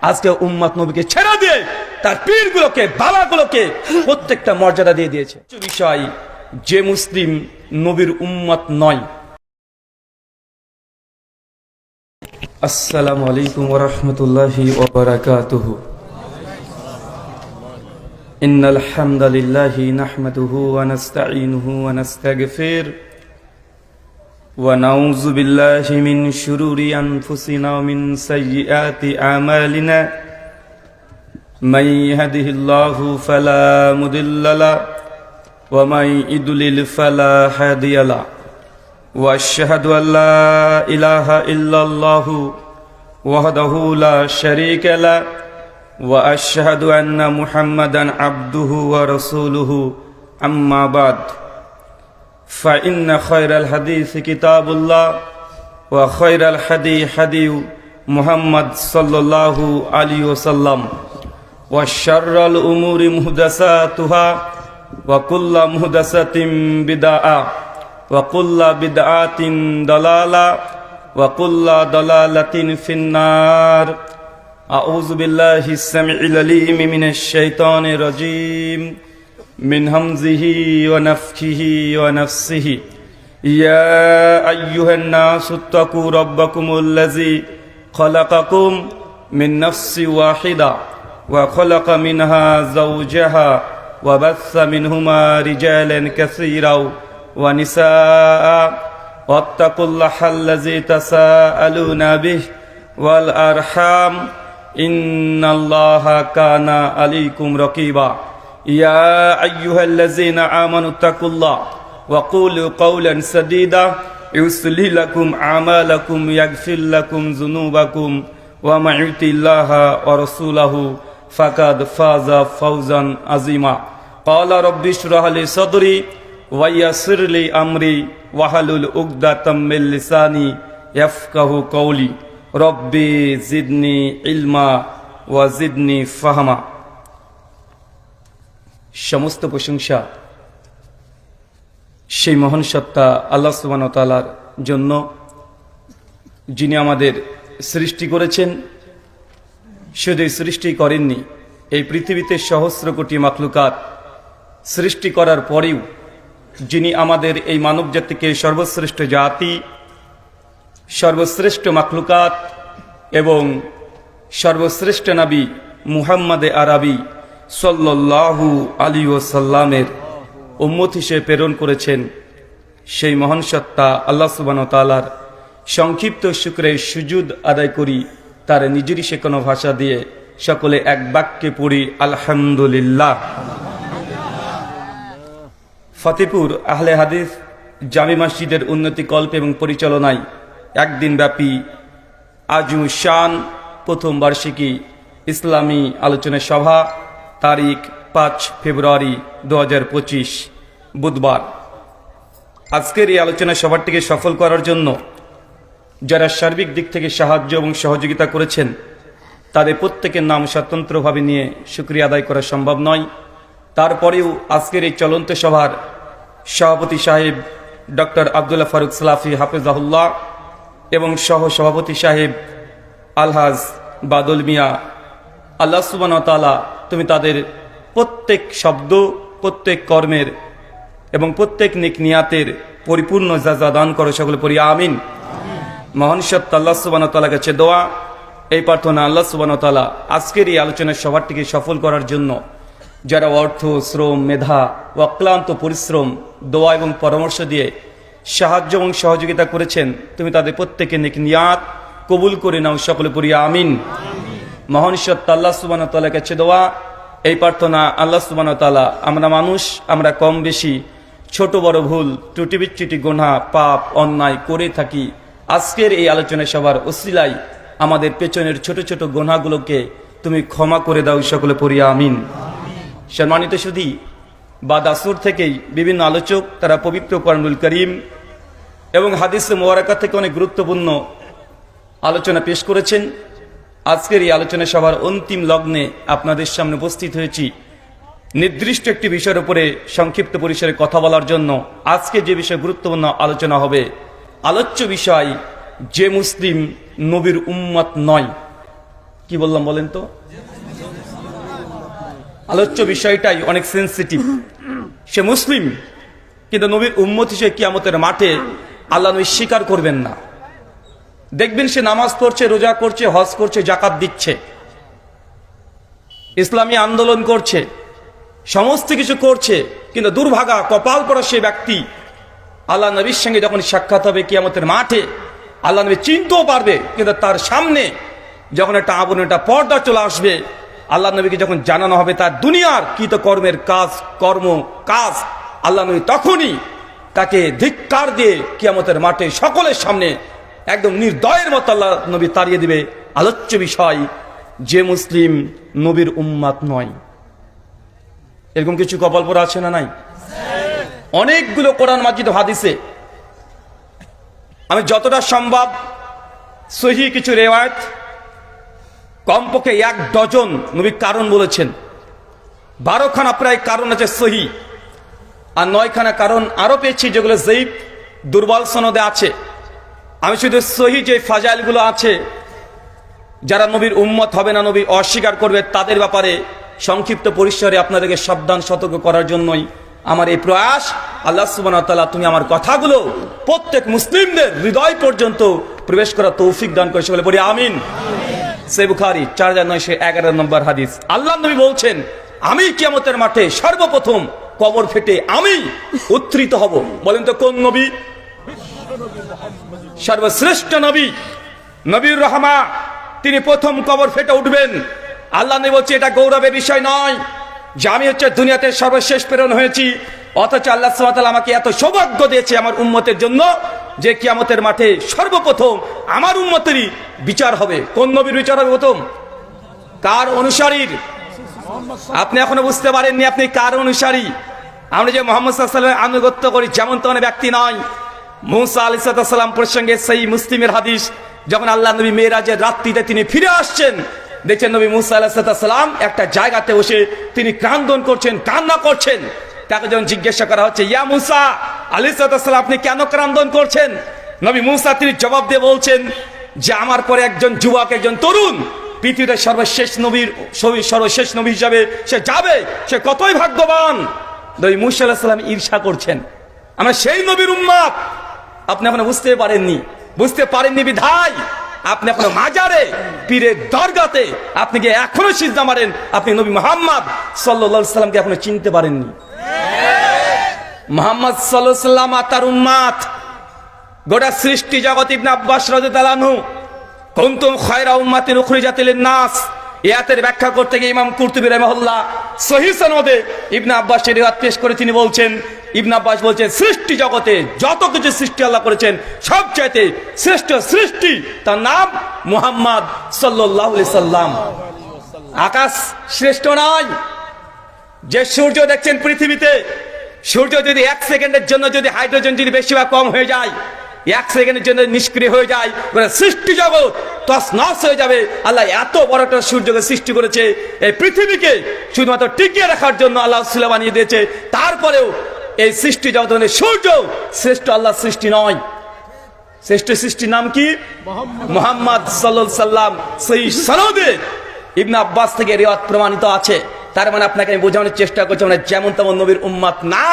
আজকে উম্মত নবীকে ছেড়ে দিয়ে তার পীরগুলোকে বাবাগুলোকে প্রত্যেকটা মর্যাদা দিয়ে দিয়েছে। বিষয়, যে মুসলিম নবীর উম্মত নয়। আসসালামু আলাইকুম ওয়া রাহমাতুল্লাহি ওয়া বারাকাতুহু। ইন্নাল হামদালিল্লাহি নাহমাদুহু ওয়া নাস্তাঈনুহু ওয়া নাস্তাগফির ওয়া নাউযু বিল্লাহি মিন শুরুরি আনফুসিনা ওয়া মিন সাইয়্যাতি আমালিনা। মান ইয়াহদিহিল্লাহু ফালা মুদিল্লা লাহু ওয়া মান ইউদ্লিল ফালা হাদিয়া লাহু। ওয়া আশহাদু আল্লা ইলাহা ইল্লাল্লাহু ওয়াহদাহু লা শারীকা লাহু ওয়া আশহাদু আন্না মুহাম্মাদান আবদুহু ওয়া রাসূলুহু আম্মা বাদ। فإن خير الحديث كتاب الله وخير الهدي هدي محمد صلى الله عليه وسلم وشر الأمور محدثاتها وكل محدثة بدعة وكل بدعة ضلالة وكل ضلالة في النار. أعوذ بالله السميع العليم من الشيطان الرجيم من همزه ونفخه ونفسه. يا أيها الناس اتقوا ربكم الذي خلقكم من نفس واحدة وخلق منها زوجها وبث منهما رجالا كثيرا ونساء واتقوا الله الذي تساءلون به والأرحام إن الله كان عليكم رقيبا. يا أيها الذين آمنوا اتقوا الله وقولوا قولا سديدا يصلح لكم أعمالكم يغفر لكم ذنوبكم ومن يطع الله ورسوله فقد فاز فوزا عظيما. قال رب اشرح لي صدري ويسر لي أمري واحلل عقدة من لساني يفقهوا قولي ربي زدني علما وزدني فهما. সমস্ত প্রশংসা সেই মহান সত্তা আল্লাহ সুবহানাহু ওয়া তাআলার জন্য, যিনি আমাদের সৃষ্টি করেছেন। শুধু সৃষ্টি করেননি, এই পৃথিবীতে সহস্র কোটি মাখলুকাত সৃষ্টি করার পরেও যিনি আমাদের এই মানব জাতিকে সর্বশ্রেষ্ঠ জাতি, সর্বশ্রেষ্ঠ মাখলুকাত এবং সর্বশ্রেষ্ঠ নবী মুহাম্মদে আরবি সাল্লাল্লাহু আলাইহি ওয়াসাল্লামের উম্মত হিসেবে প্রেরণ করেছেন, সেই মহান সত্তা আল্লাহ সুবহানাহু ওয়া তাআলার সংক্ষিপ্ত শুকরে সুজুদ আদায় করি তার নিজেরই শেখানো ভাষা দিয়ে। সকলে এক বাক্যে পড়ি আলহামদুলিল্লাহ। ফতেপুর আহলে হাদিস জামি মসজিদের উন্নতি কল্প এবং পরিচালনায় একদিন ব্যাপী আজু শান প্রথম বার্ষিকী ইসলামী আলোচনা সভা, তারিখ 5 ফেব্রুয়ারি 2025 বুধবার। আজকের এই আলোচনা সভাটিকে সফল করার জন্য যারা সার্বিক দিক থেকে সাহায্য এবং সহযোগিতা করেছেন তাদের প্রত্যেকের নাম স্বতন্ত্রভাবে নিয়ে শুকরিয়া আদায় করা সম্ভব নয়। তারপরেও আজকের এই চলন্ত সভার সভাপতি সাহেব ডক্টর আব্দুল্লাহ ফারুক সালাফি হাফেজাহুল্লাহ এবং সহ সভাপতি সাহেব আলহাজ বাদল মিয়া, আল্লাহ সুবহানাহু ওয়া তাআলা তুমি তাদের প্রত্যেক শব্দ, প্রত্যেক কর্মের এবং প্রত্যেক নেক নিয়াতের পরিপূর্ণ জাযা দান করো। সকলে পড়ি আমিন। মহান সত্তা আল্লাহ সুবহানাহু ওয়া তাআলার কাছে দোয়া, এই প্রার্থনা আল্লাহ সুবহানাহু ওয়া তাআলা আজকের এই আলোচনার সভাটিকে সফল করার জন্য যারা অর্থ, শ্রম, মেধা ও অক্লান্ত পরিশ্রম, দোয়া এবং পরামর্শ দিয়ে সাহায্য এবং সহযোগিতা করেছেন, তুমি তাদের প্রত্যেকের নেক নিয়াত কবুল করে নাও। সকলে পড়ি আমিন। মহান সত্তা আল্লাহ সুবহানাহু ওয়া তাআলার কাছে দোয়া, এই প্রার্থনা আল্লাহ সুবহানাহু ওয়া তাআলা আমরা মানুষ, আমরা কম বেশি ছোট বড় ভুল ত্রুটি বিচ্যুতি গুনাহ পাপ অন্যায় করে থাকি। আজকের এই আলোচনা সভার ওসিলায় আমাদের পেছনের ছোট ছোট গুনাহগুলোকে তুমি ক্ষমা করে দাও। সকলে পড়ি আমিন। সম্মানিত সুধী, বাদ আসর থেকেই বিভিন্ন আলোচক তারা পবিত্র কোরআনুল কারীম এবং হাদিসে মুবারাকা থেকে অনেক গুরুত্বপূর্ণ আলোচনা পেশ করেছেন। আজকের এই আলোচনা সভার অন্তিম লগ্নে আপনাদের সামনে উপস্থিত হয়েছি নির্দিষ্ট একটি বিষয়ের উপরে সংক্ষিপ্ত পরিসরে কথা বলার জন্য। আজকে যে বিষয়ে গুরুত্বপূর্ণ আলোচনা হবে, আলোচ্য বিষয় যে মুসলিম নবীর উম্মত নয়। কি বললাম বলেন তো? আলোচ্য বিষয়টাই অনেক সেন্সিটিভ। সে মুসলিম, কিন্তু নবীর উম্মত হিসেবে কিয়ামতের মাঠে আল্লাহ নবী স্বীকার করবেন না। দেখবেন সে নামাজ পড়ছে, রোজা করছে, হজ করছে, জাকাত দিচ্ছে, ইসলামী আন্দোলন করছে, সমস্ত কিছু করছে, কিন্তু দুর্ভাগা কপাল পড়া সে ব্যক্তি আল্লাহ নবীর সঙ্গে যখন সাক্ষাৎ হবে কিয়ামতের মাঠে, আল্লাহ নবী চিনতেও পারবে, কিন্তু তার সামনে যখন একটা আবরণ, একটা পর্দা চলে আসবে, আল্লাহ নবীকে যখন জানানো হবে তার দুনিয়ার কৃতকর্মের কাজ, আল্লাহ নবী তখনই তাকে ধিক্কার দিয়ে কিয়ামতের মাঠে সকলের সামনে একদম নির্দয়ের মতো আল্লাহ নবী তাড়িয়ে দিবে। আলোচ্য বিষয়, যে মুসলিম নবীর উম্মাত নয়। এরকম কিছু কপাল পরা আছে না নাই? অনেকগুলো কোরআন মাজিদ হাদিসে আমি যতটা সম্ভব সহি কিছু রেওয়ায়েত, কমপক্ষে 1 ডজন নবী কারণ বলেছেন, 12খানা প্রায় কারণ আছে সহি, আর 9খানা কারণ আরো পেয়েছি যেগুলো যঈফ, দুর্বল সনদে আছে। আমি শুধু সহি যে ফাজাইলগুলো আছে, যারা নবীর উম্মত হবে না, নবী অস্বীকার করবে, তাদের ব্যাপারে সংক্ষিপ্ত পরিসরে আপনাদেরকে সাবধান সতর্ক করার জন্যই আমার এই প্রয়াস। আল্লাহ সুবহানাহু ওয়া তাআলা তুমি আমার কথাগুলো প্রত্যেক মুসলিমদের হৃদয় পর্যন্ত প্রবেশ করার তৌফিক দান করেছে বলে বলি আমিন। সহিহ বুখারী 4911 নম্বর হাদিস, আল্লাহ নবী বলছেন, আমি কিয়ামতের মাঠে সর্বপ্রথম কবর ফেটে আমি উত্থিত হব। বলেন তো কোন নবী? সর্বশ্রেষ্ঠ নবী, নবীর রহমা, তিনি প্রথম কবর ফেটে উঠবেন। আল্লাহ নবী বলছে এটা গৌরবের বিষয় নয় যে আমি দুনিয়াতে সর্বশেষ প্রেরণ হয়েছি, অথচ আল্লাহ সুবহানাহু ওয়া তাআলা আমাকে এত সৌভাগ্য দিয়েছে আমার উম্মতের জন্য যে কিয়ামতের মাঠে সর্বপ্রথম আমার উম্মতেরই বিচার হবে। কোন নবীর বিচার হবে প্রথম? কার অনুসারীর? আপনি এখনো বুঝতে পারেননি আপনি কার অনুসারী। আমরা যে মুহাম্মদ সাল্লাল্লাহু আলাইহি ওয়াসাল্লামের আনুগত্য করি, যেমন তেমন ব্যক্তি নয়। মুসা আলাইহিস সালাম প্রসঙ্গে সেই মুসলিমের হাদিস, যখন আল্লাহ নবী মেরাজের রাত্রিতে তিনি ফিরে আসছেন, দেখছেন নবী মুসা আলাইহিস সালাম একটা জায়গাতে বসে তিনি ক্রন্দন করছেন, কান্না করছেন। তাকে যখন জিজ্ঞাসা করা হচ্ছে, ইয়া মুসা আলাইহিস সালাম, আপনি কেন ক্রন্দন করছেন? নবী মুসা তিনি জবাব দিয়ে বলছেন যে আমার পরে একজন যুবক, একজন তরুণ পৃথিবীতে সর্বশেষ নবী হিসাবে সে যাবে, সে কতই ভাগ্যবান। নবী মুসা আলাইহিস সালাম ঈর্ষা করছেন, আমরা সেই নবীর উম্মত। আপনি এখনো বুঝতে পারেননি বিধায় আপনি এখনো মাজারে, পীরের দরগাতে আপনি গিয়ে এখনো সিজদা মারেন, আপনি নবী মুহাম্মদ সাল্লাল্লাহু আলাইহি সাল্লামকে এখনো চিনতে পারেননি। মুহাম্মদ সাল্লাল্লাহু আলাইহি সাল্লাম তার উম্মত, গোটা সৃষ্টি জগৎ। ইবনে আব্বাস রাদিয়াল্লাহু আনহু, কুনতুম খায়রা উম্মাতিন উখরিজাত লিন-নাস, ইয়াতের ব্যাখ্যা করতে গিয়ে ইমাম কুরতুবী রাহিমাহুল্লাহ সহিহ সনদে ইবনে আব্বাসের রিওয়ায়াত পেশ করে তিনি বলছেন, ইবনে আব্বাস বলছেন, সৃষ্টি জগতে যত কিছু সৃষ্টি আল্লাহ করেছেন সবচাইতে শ্রেষ্ঠ সৃষ্টি তার নাম মুহাম্মদ সাল্লাল্লাহু আলাইহি সাল্লাম। আকাশ শ্রেষ্ঠ নয়। যে সূর্য দেখছেন পৃথিবীতে, সূর্য যদি 1 সেকেন্ডের জন্য যদি হাইড্রোজেন যদি বেশি বা কম হয়ে যায়, 1 সেকেন্ডের জন্য নিষ্ক্রিয় হয়ে যায়, সৃষ্টি জগৎ তছনছ হয়ে যাবে। আল্লাহ এত বড় একটা সূর্যকে সৃষ্টি করেছে, এই পৃথিবীকে শুধুমাত্র টিকিয়ে রাখার জন্য আল্লাহ সুলা বানিয়ে দিয়েছে। তারপরেও এই সৃষ্টি জগতের সূর্য শ্রেষ্ঠ আল্লাহ সৃষ্টি নয়। শ্রেষ্ঠ সৃষ্টির নাম কি? মুহাম্মদ সাল্লাল্লাহু আলাইহি সাল্লাম। সেই সনদে ইবনে আব্বাস থেকে রিওয়ায়াত প্রমাণিত আছে। তার মানে আপনাকে আমি বোঝানোর চেষ্টা করছি আমরা যেমন তেমন নবীর উম্মত না।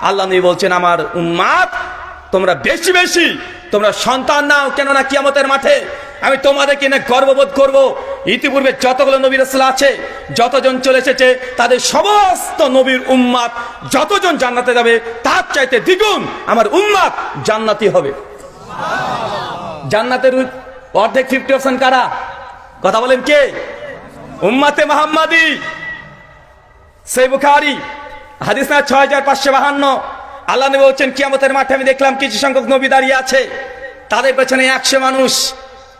আল্লাহ নবী বলছেন, আমার উম্মত তোমরা বেশি বেশি তোমরা সন্তান নাও, কেননা কিয়ামতের মাঠে আমি তোমাদেরকে নিয়ে গর্ববোধ করব। ইতিপূর্বে যতগুলো নবী রাসূল আছে, যতজন চলে এসেছে, তাদের সমস্ত নবীর উম্মত যতজন জান্নাতে যাবে তার চাইতে দ্বিগুণ আমার উম্মত জান্নাতি হবে। জান্নাতের অর্ধেক 50% কারা? কথা বলেন কে? উম্মতে মুহাম্মাদি। সহিহ বুখারী হাদিস না 6552, আল্লাহ নবী বলছেন, কিয়ামতের মাঠে আমি দেখলাম কিছু সংখ্যক নবী দাঁড়িয়ে আছে, তাদের পেছনে 100 মানুষ,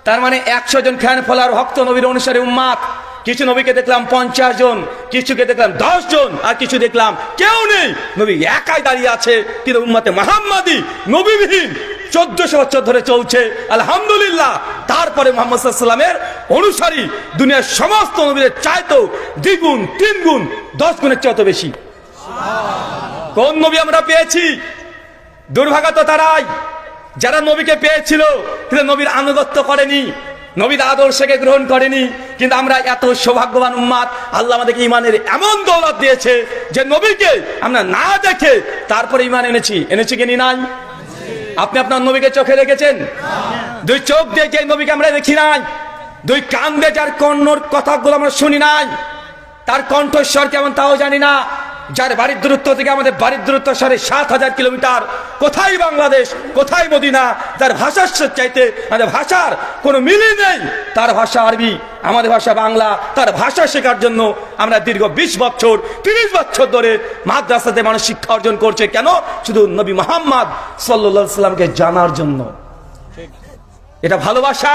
তার মানে 100 জন ফ্যান ফলোয়ার ভক্ত নবীর অনুসারী উম্মত। কিছু নবীকে দেখলাম 50 জন, কিছুকে দেখলাম 10 জন, আর কিছু দেখলাম কেউ নেই, নবী একাই দাঁড়িয়ে আছে। কিন্তু উম্মতে মুহাম্মাদি নবীবিহীন 1400 বছর ধরে চলছে, আলহামদুলিল্লাহ। তারপরে মুহাম্মদ সাল্লাল্লাহু আলাইহি ওয়াসাল্লামের অনুসারী দুনিয়ার সমস্ত নবীদের চাইতেও দ্বিগুণ, 3 গুণ, 10 গুণের চেয়ে বেশি। কোন নবী আমরা পেয়েছি? দুর্ভাগা তো তারাই যারা নবীকে পেয়েছিল কিন্তু নবীর আনুগত্য করেনি, নবীর আদর্শকে গ্রহণ করেনি। কিন্তু আমরা এত সৌভাগ্যবান উম্মাত, আল্লাহ আমাদেরকে ইমানের এমন দৌলত দিয়েছে যে নবীকে আমরা না দেখে তারপরে ইমান এনেছি কিনি নাই? আপনি আপনার নবীকে চোখে রেখেছেন? দুই চোখ দিয়ে যে নবীকে আমরা দেখি নাই, দুই কান দিয়ে যার কর্ণর কথাগুলো আমরা শুনি নাই, তার কণ্ঠস্বর কেমন তাও জানি না, যার বাড়ির দূরত্ব থেকে আমাদের বাড়ির দূরত্ব 7,500 কিলোমিটার, কোথায় বাংলাদেশ কোথায় মদিনা, তার ভাষার চাইতে আমাদের ভাষার কোনো মিলই নেই। তার ভাষা আরবি, আমাদের ভাষা বাংলা। তার ভাষা শেখার জন্য আমরা দীর্ঘ 20 বছর 30 বছর ধরে মাদ্রাসাতে মানুষ শিক্ষা অর্জন করছে। কেন? শুধু নবী মুহাম্মদ সাল্লাল্লাহু আলাইহি সাল্লামকে জানার জন্য। এটা ভালোবাসা।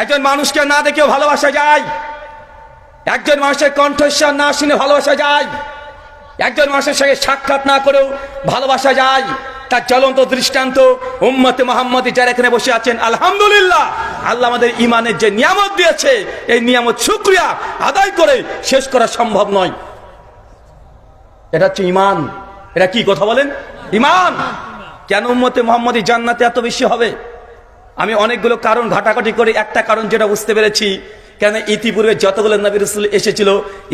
একজন মানুষকে না দেখেও ভালোবাসা যায়, একজন মানুষের কণ্ঠস্বর না শুনে ভালোবাসা যায়, একজন মানুষের সঙ্গে সাক্ষাৎ না করেও ভালোবাসা যায়। তার জ্বলন্ত দৃষ্টান্ত উম্মতে মুহাম্মদী যারা এখানে বসে আছেন, আলহামদুলিল্লাহ, আল্লাহ আমাদের ইমানের যে নিয়ামত দিয়েছে, এই নিয়ামত শুকরিয়া আদায় করে শেষ করা সম্ভব নয়। এটা হচ্ছে ইমান। এটা কি কথা বলেন? ইমান। কেন উম্মতে মুহাম্মদী জান্নাতে এত বেশি হবে? আমি অনেকগুলো কারণ ঘাটাঘাটি করে একটা কারণ যেটা বুঝতে পেরেছি, কেন ইতিপূর্বে যতগুলো নবী রাসূল এসেছিল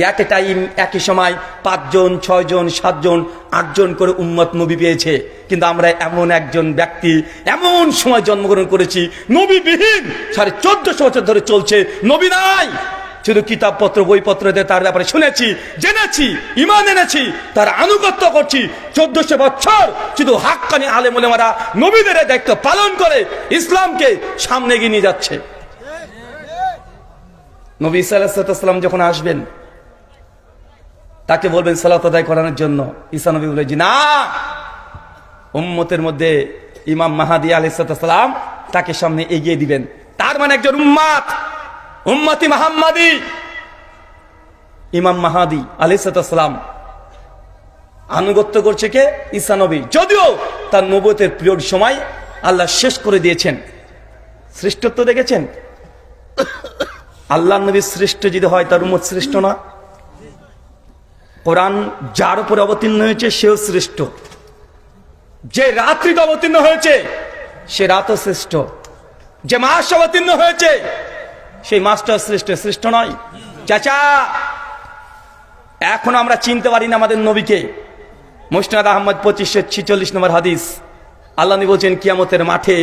এক টাইম একই সময় 5 জন 6 জন 7 জন 8 জন করে উম্মত নবী পেয়েছে। কিন্তু আমরা এমন একজন ব্যক্তি এমন সময় জন্মগ্রহণ করেছি নবীবিহীন, 1450 বছর ধরে চলছে, নবী নাই। শুধু কিতাবপত্র বইপত্র দিয়ে তার ব্যাপারে শুনেছি, জেনেছি, ইমান এনেছি, তার আনুগত্য করছি। 1400 বছর শুধু হাক্কানি আলেম ওলামারা নবীদের দায়িত্ব পালন করে ইসলামকে সামনে এগিয়ে নিয়ে যাচ্ছে। নবী ঈসা আলাইহিস সালাম যখন আসবেন, তাকে বলবেন সালাত আদায় করানোর জন্য। ঈসা নবী বলে, না, উম্মতের মধ্যে ইমাম মাহাদি আলাইহিস সালাম তাকে সামনে এগিয়ে দিবেন। তার মানে একজন উম্মতি মুহাম্মাদি ইমাম মাহাদি আলাইহিস সালাম আনুগত্য করছে কে? ঈসা নবী। যদিও তার নবুয়তের পিরিয়ড সময় আল্লাহ শেষ করে দিয়েছেন। শ্রেষ্ঠত্ব দেখেছেন? আল্লাহ নবী শ্রেষ্ঠ যদি হয়, তার উম্মত শ্রেষ্ঠ না? কোরআন যার উপরে অবতীর্ণ হয়েছে সেও শ্রেষ্ঠ। যে রাত্রিতে অবতীর্ণ হয়েছে সে রাতও শ্রেষ্ঠ। যে মাস অবতীর্ণ হয়েছে সেই মাসটা শ্রেষ্ঠ নয়? চাচা, এখন আমরা চিনতে পারি না আমাদের নবীকে। মুসনাদ আহমদ 2546 নম্বর হাদিস, আল্লাহ নবী বলছেন কিয়ামতের মাঠে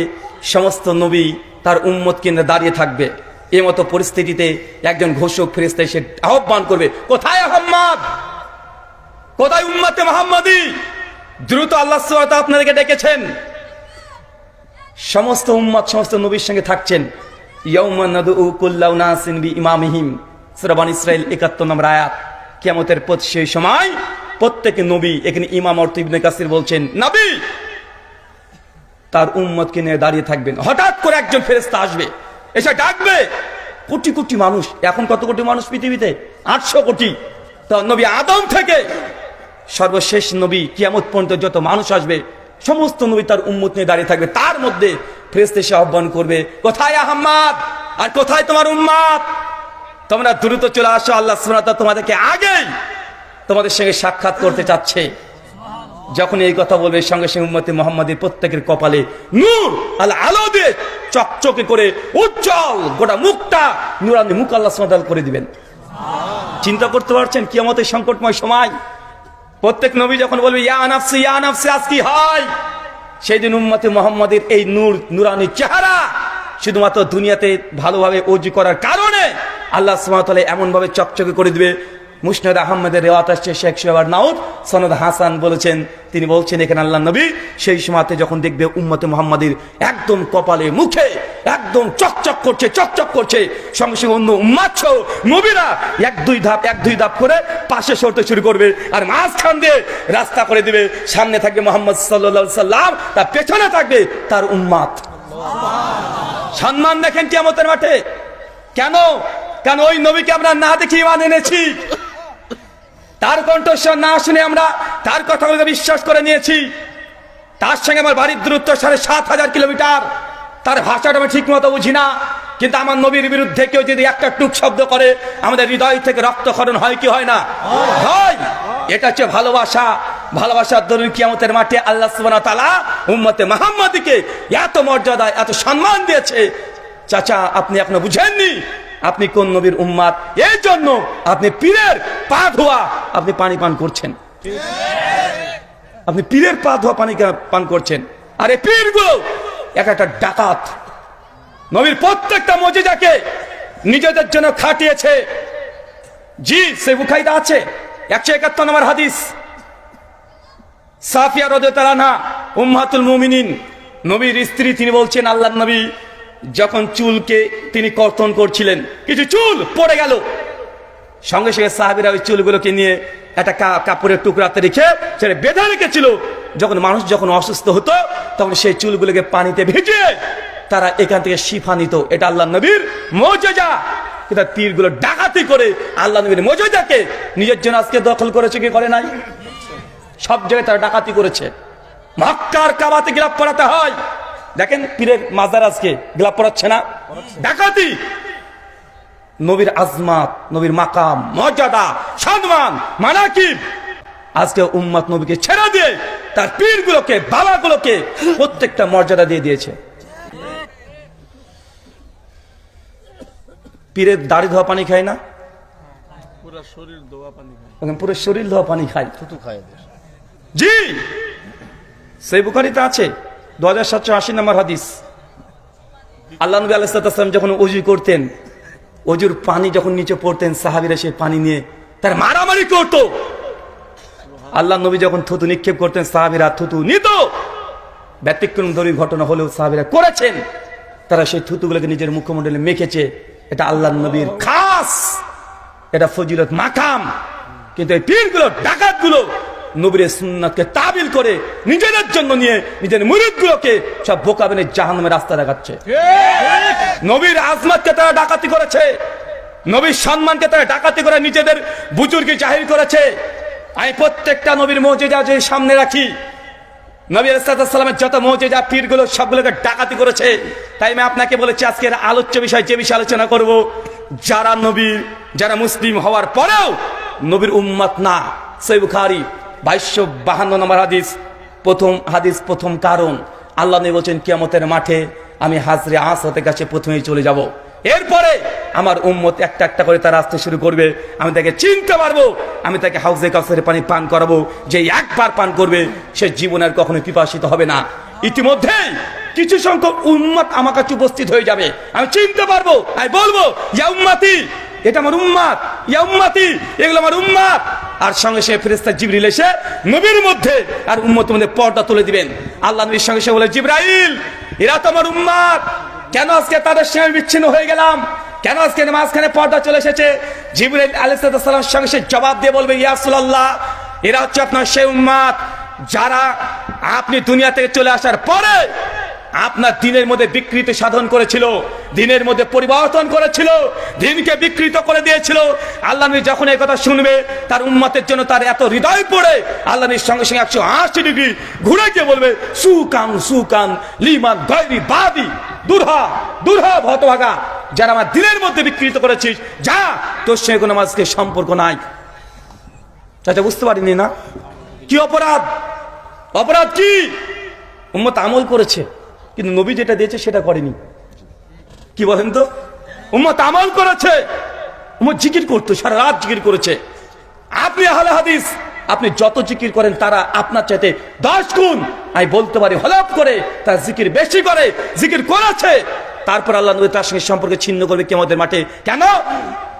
সমস্ত নবী তার উম্মতকে নিয়ে দাঁড়িয়ে থাকবে। এই মতো পরিস্থিতিতে একজন ঘোষক ফেরেশতা এসে আহ্বান করবে, কোথায় আহমদ, কোথায় উম্মতে মুহাম্মাদি? দ্রুত আল্লাহ সুবহানাহু ওয়া তাআলা আপনাদেরকে ডেকেছেন। সমস্ত উম্মত সমস্ত নবীর সঙ্গে থাকছেন। ইয়াউমা নাদউ কুল্লা উনাসিন বিইমামিহিম, সূরা বনী ইসরাঈল 71 নম্বর আয়াত। কিয়ামতের পর সেই সময় প্রত্যেক নবী, এখানে ইমাম অর্থ ইবনে কাসির বলছেন নবী তার উম্মতকে নিয়ে দাঁড়িয়ে থাকবেন। হঠাৎ করে একজন ফেরেশতা আসবে, এসে ডাকবে কোটি কোটি মানুষ। এখন কত কোটি মানুষ পৃথিবীতে? 800 কোটি। তো নবী আদম থেকে সর্বশেষ নবী কিয়ামত পর্যন্ত যত মানুষ আসবে সমস্ত নবী তার উম্মত নিয়ে দাঁড়িয়ে থাকবে। তার মধ্যে ফেরেশতা এসে আহ্বান করবে, কোথায় আহমদ আর কোথায় তোমার উম্মত? তোমরা দ্রুত চলে আসো, আল্লাহ সুবহানাহু ওয়া তাআলা তোমাদেরকে আগেই তোমাদের সঙ্গে সাক্ষাৎ করতে চাচ্ছে। যখন এই কথা বলবে, সঙ্গে সঙ্গে উম্মতে মুহাম্মাদের প্রত্যেকের কপালে নূর আলো দিয়ে চকচকে করে উজ্জ্বল গোটা মুখটা নূরানি মুখ আল্লাহ সুবহানাহু ওয়া তাআলা করে দিবেন। চিন্তা করতে পারছেন কিয়ামতের সংকটময় সময় প্রত্যেক নবী যখন বলবে ইয়া নাফসি আজ কি হয়? সেই দিন উম্মতে মুহাম্মাদের এই নূরানি চেহারা শুধুমাত্র দুনিয়াতে ভালোভাবে ওযু করার কারণে আল্লাহ সুবহানাহু ওয়া তাআলা এমন ভাবে চকচকে করে দিবে। মুসনাদ আহমদের রিওয়ায়াত আসছে, শেখ সোহেব নাউদ সনদ হাসান বলেছেন, তিনি বলছেন এখানে আল্লাহ নবী সেই সময়তে যখন দেখবে উম্মতে মুহাম্মাদের একদম কপালে মুখে একদম চকচক করছে, সঙ্গে সঙ্গে অন্য উম্মাত নবীরা এক দুই ধাপ করে পাশে সরতে শুরু করবে, আর মাঝখান দিয়ে রাস্তা করে দিবে। সামনে থাকবে মুহাম্মদ সাল্লাল্লাহু আলাইহি সাল্লাম, তার পেছনে থাকবে তার উম্মাত। সম্মান দেখেন কিয়ামতের মাঠে। কেন ওই নবীকে আমরা না দেখি ঈমান এনেছি, তার কণ্ঠস্বর না শুনে আমরা তার কথাগুলোকে বিশ্বাস করে নিয়েছি। তার সঙ্গে আমার বাড়ির দূরত্ব 7,500 কিলোমিটার, তার ভাষাটা আমি ঠিক মতো বুঝি না, কিন্তু আমার নবীর বিরুদ্ধে কেউ যদি একটা টুক শব্দ করে আমাদের হৃদয় থেকে রক্তক্ষরণ হয় কি হয় না? হয়। এটা হচ্ছে ভালোবাসার দরুন কিয়ামতের মাঠে আল্লাহ সুবহানাহু ওয়া তাআলা উম্মতে মুহাম্মাদীকে এত মর্যাদা এত সম্মান দিয়েছে। চাচা আপনি এখনো বুঝেননি আপনি কোন নবীর উম্মাত, এই জন্য আপনি পীরের পা ধোয়া আপনি পানি পান করছেন, আপনি পীরের পা ধোয়া পানি পান করছেন। আর এই পীরগুলো এক একটা ডাকাত, নবীর প্রত্যেকটা মুজিজাকে নিজেদের জন্য খাটিয়েছে। জি, সে বুখারীতে আছে 171 নম্বর হাদিস, সাফিয়া রাদিয়াল্লাহু আনহা উম্মাতুল মুমিনিন, নবীর স্ত্রী, তিনি বলছেন আল্লাহর নবী যখন চুলকে তিনি কর্তন করছিলেন, কিছু চুল পড়ে গেল, সঙ্গে সঙ্গে সাহাবীরা ওই চুলগুলোকে নিয়ে একটা কাপড়ের টুকরাতে রেখে সেটা বেঁধে রেখেছিল। মানুষ যখন অসুস্থ হতো তখন সেই চুলগুলোকে পানিতে ভিজিয়ে তারা এখান থেকে শিফা নিত। এটা আল্লাহর নবীর মুজিজা। কিন্তু পীরগুলো ডাকাতি করে আল্লাহর নবীর মুজিজাকে নিজের জন্য আজকে দখল করেছে, কি করে নাই? সব জায়গায় তারা ডাকাতি করেছে। মক্কার কাবাতে গিলাপ পড়াতে হয়, দেখেন পীরের মাজার আজকে গিলাপ পড়াচ্ছে না, ডাকাতি। নবীর আজমাত, নবীর মাকাম, মর্যাদা, সম্মান, মানাকিব আজকে উম্মত নবীকে ছেড়ে দিয়ে তার পীরগুলোকে, বাবাগুলোকে প্রত্যেকটা মর্যাদা দিয়ে দিয়েছে। পীরের দাড়ি ধোয়া পানি খায় না, পুরো শরীর ধোয়া পানি খায়, জি, সেই বুখারীতে আছে 2780 নম্বর হাদিস। আল্লাহ নবী আলাইহিস সালাম যখন ওযু করতেন, ওযুর পানি যখন নিচে পড়তেন, সাহাবীরা সেই পানি নিয়ে তার মারামারি করত। আল্লাহ নবী যখন থুতু নিক্ষেপ করতেন, সাহাবীরা থুতু নিত। ব্যতিক্রমধর্মী ঘটনা হলেও সাহাবীরা করেছেন, তারা সেই থুতুগুলোকে নিজের মুখমণ্ডলে মেখেছে। এটা আল্লাহর নবীর খাস, এটা ফজিলত মাকাম। কিন্তু এই পীরগুলো, ডাকাতগুলো নবীর সুন্নাতকে তাবিল করে নিজেদের জন্য নিয়ে নিজের মুরিদগুলোকে সব বোকা বেনে জাহান্নামের রাস্তা দেখাচ্ছে। নবীর আজমতকে তারা ডাকাতি করেছে, নবীর সম্মানকে তারা ডাকাতি করে নিজেদের বুজুর্গি জাহির করেছে। আমি প্রত্যেকটা নবীর মুজিজা যে সামনে রাখি, নবী আলাইহিস সালামের যত মুজিজা পীরগুলো সবগুলোকে ডাকাতি করেছে। তাই আমি আপনাকে বলেছি আজকের আলোচ্য বিষয়, যে বিষয়ে আলোচনা করব, যারা নবীর, যারা মুসলিম হওয়ার পরেও নবীর উম্মত না। সহিহ বুখারী 2252 নম্বর হাদিস, প্রথম কারণ আল্লাহ নবী বলেন কিয়ামতের মাঠে আমি হাজরে আসওয়াদের কাছে প্রথমেই চলে যাব, এরপরে আমার উম্মত একটা একটা করে তারা আসতে শুরু করবে, আমি তাকে চিনতে পারবো, আমি তাকে হাউজে কাউসারের পানি পান করাবো। যে একবার পান করবে সে জীবনের কখনো পিপাসিত হবে না। ইতিমধ্যেই কিছু সংখ্যক উম্মত আমার কাছে উপস্থিত হয়ে যাবে, আমি চিনতে পারবো, আমি বলবো ইয়া উম্মতি, এটা আমার উম্মত, ইয়া উম্মতি, এগুলো আমার উম্মত। আর সঙ্গে সে ফেরেশতা জিবরিল এসে নবীর মধ্যে আর উম্মতের মধ্যে পর্দা তুলে দিবেন। আল্লাহ নবীর সঙ্গে সে বলে, জিবরাইল, এরা তো আমার উম্মত, কেন আজকে তাদের সঙ্গে বিচ্ছিন্ন হয়ে গেলাম, কেন আজকে মাঝখানে পর্দা চলে এসেছে? জিবরাইল আলাইহিস সালামের সঙ্গে সে জবাব দিয়ে বলবে, ইয়া রাসূলুল্লাহ, এরা হচ্ছে আপনার সেই উম্মত যারা আপনি দুনিয়া থেকে চলে আসার পরে আপনার দিনের মধ্যে বিকৃতি সাধন করেছিল, দিনের মধ্যে পরিবর্তন করেছিল, দিনকে বিকৃত করে দিয়েছিল। আল্লাহ নবী যখন এই কথা শুনবে, তার উম্মতের জন্য তার এত হৃদয় পড়ে আল্লাহ নবীর সঙ্গে সঙ্গে 180 ডিগ্রি ঘুরে গিয়ে বলবে, সুকান লিমান গায়রি বাদি, দুরহা হতভাগা, যারা আমার দিনের মধ্যে বিকৃত করেছিস, যা, তোর সঙ্গে কোনো আজকে সম্পর্ক নাই। চাচা বুঝতে পারিনি না কি অপরাধ? অপরাধ কি? উম্মত আমল করেছে কিন্তু নবী যেটা দিয়েছে সেটা করেনি। কি বলেন তো? উম্মত আমল করেছে, উম্মত জিকির করতো, সারা রাত জিকির করেছে। আপনি আহলে হাদিস, আপনি যত জিকির করেন তারা আপনার চাইতে 10 গুণ, আমি বলতে পারি হলফ করে, তার জিকির বেশি করে, জিকির করেছে। তারপর আল্লাহ নবী তার সঙ্গে সম্পর্ক ছিন্ন করবে কিয়ামতের মাঠে। কেন?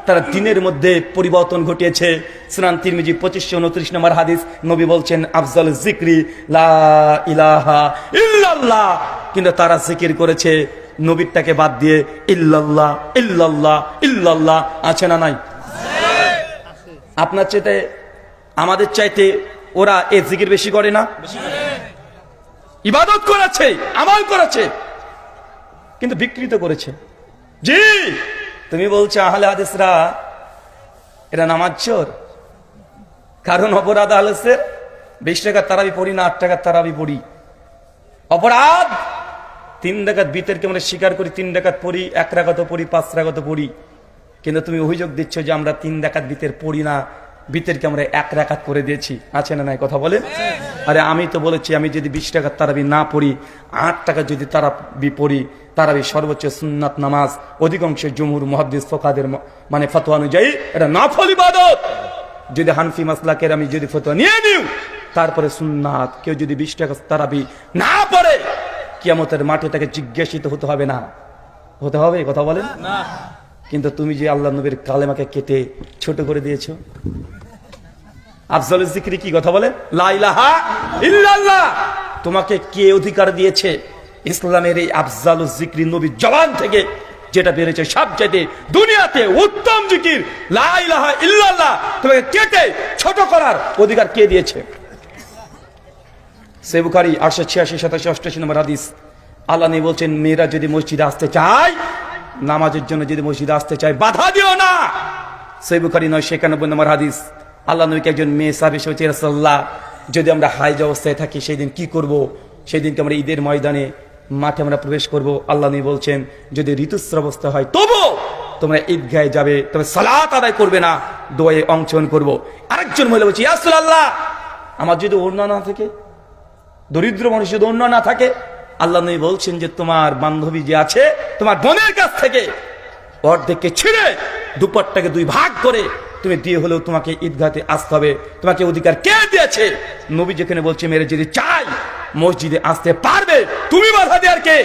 তারা দিনের মধ্যে পরিবর্তন ঘটিয়েছে। সুনান তিরমিজি 2529 নম্বর হাদিস, নবী বলছেন আফজাল জিকরি লা ইলাহা ইল্লাল্লাহ, কিন্তু তারা জিকির করেছে নবীরটাকে বাদ দিয়ে ইল্লাল্লাহ ইল্লাল্লাহ ইল্লাল্লাহ। আছে না নাই? আপনার চাইতে, আমাদের চাইতে ওরা এই জিকির বেশি করে না? ইবাদত করেছে, আমল করেছে, কিন্তু বিকৃত করেছে। জি, তুমি বলছো আহলে হাদিসরা এরা নামাজ চোর, কারণ অপরাধ আহলের 20 টাকার তারাবি পড়ি না, 8 টাকার তারাবি পড়ি। অপরাধ 3 রাকাত বিতরকে আমরা স্বীকার করি, 3 রাকাত পড়ি, 1 রাকাতও পড়ি, 5 রাকাতও পড়ি, কিন্তু তুমি অভিযোগ দিচ্ছ যে আমরা 3 রাকাত বিতর পড়ি না, বিতেরকে আমরা 1 রাকাত করে দিয়েছি, আছে না নাই কথা বলেন? আরে আমি তো বলেছি আমি যদি 20 টাকার তারাবি না পড়ি, 8 টাকা যদি তারাবি পড়ি, তারাবি সর্বোচ্চ সুন্নাত নামাজ, অধিকাংশ জমহুর মুহাদ্দিস ফুকাহাদের মানে ফতোয়া অনুযায়ী এটা নফল ইবাদত। যদি হানফি মাসলাকের আমি যদি ফতোয়া নিয়ে নিউ, তারপরে সুন্নাত, কেউ যদি 20 টাকা তারাবি না পড়ে কিয়ামতের মাঠে তাকে জিজ্ঞাসিত হতে হবে না, হতে হবে কথা বলেন না। কিন্তু তুমি যে আল্লাহ নবীর কালেমাকে কেটে ছোট করে দিয়েছো। আফজালুল যিকরি কি কথা বলে? লা ইলাহা ইল্লাল্লাহ। তোমাকে কে অধিকার দিয়েছে ইসলামের এই আফজালুল যিকরি নবীর জবান থেকে যেটা বেরেছে সবচেয়ে দুনিয়াতে উত্তম জিকির লা ইলাহা ইল্লাল্লাহ, তোমাকে কেটে ছোট করার অধিকার কে দিয়েছে? সহিহ বুখারী 886 87 88 নম্বর হাদিস, আল্লাহ নবী বলছেন মেয়েরা যদি মসজিদে আসতে চায়, নামাজের জন্য যদি মসজিদে আসতে চায়, বাধা দিও না। সহিহ বুখারী 991 নম্বর হাদিস, আল্লাহ নবীকে একজন মেয়ে সাহাবী এসে বলছে, রাসূলুল্লাহ যদি আমরা হাইজ অবস্থায় থাকি সেই দিন কি করব? সেই দিনকে আমরা ঈদের ময়দানে মাঠে আমরা প্রবেশ করব। আল্লাহ নবী বলছেন যদি ঋতুস্রাব অবস্থা হয় তবু তোমরা ঈদগাহে যাবে, তবে সালাত আদায় করবে না, দোয়ায়ে অংশগ্রহণ করব। আরেকজন মহিলা বলছে, ইয়া রাসূলুল্লাহ আমার যদি ওড়না না থাকে, দরিদ্র মানুষ যদি ওড়না না থাকে, আল্লাহ নবী বলছেন যে তোমার বান্ধবী যে আছে তোমার বোনের কাছ থেকে অর্ধেককে ছিঁড়ে দুপাট্টাকে 2 ভাগ করে তুমি দিয়ে হলেও তোমাকে ঈদগাহতে আসতে হবে। তোমাকে অধিকার কে দিয়েছে? নবী যেখানে বলছে মেরে যদি চাই মসজিদে আসতে পারবে, তুমি বাধা দেওয়ার কে?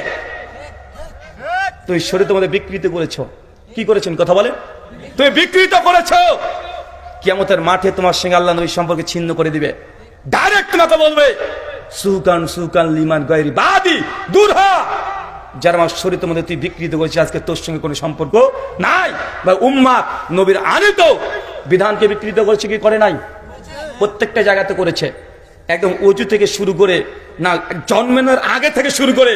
তুই শরীর তোমাদের বিকৃত করেছো, কি করেছেন কথা বলে? তুমি বিকৃত করেছো। কিয়ামতের মাঠে তোমার সঙ্গে আল্লাহ নবীর সম্পর্কে ছিন্ন করে দিবে, ডাইরেক্ট তোমাকে বলবে সুকান সুকান লিমান গায়রি বাদি, দূর হ। যার আমার শরীরের মধ্যে তুই বিকৃত করেছিস, আজকে তোর সঙ্গে কোনো সম্পর্ক নাই। বা উম্মাত নবীর আনিত বিধানকে বিকৃত করেছে কি করে নাই? প্রত্যেকটা জায়গাতে করেছে। একদম ওযু থেকে শুরু করে না, জন্মের আগে থেকে শুরু করে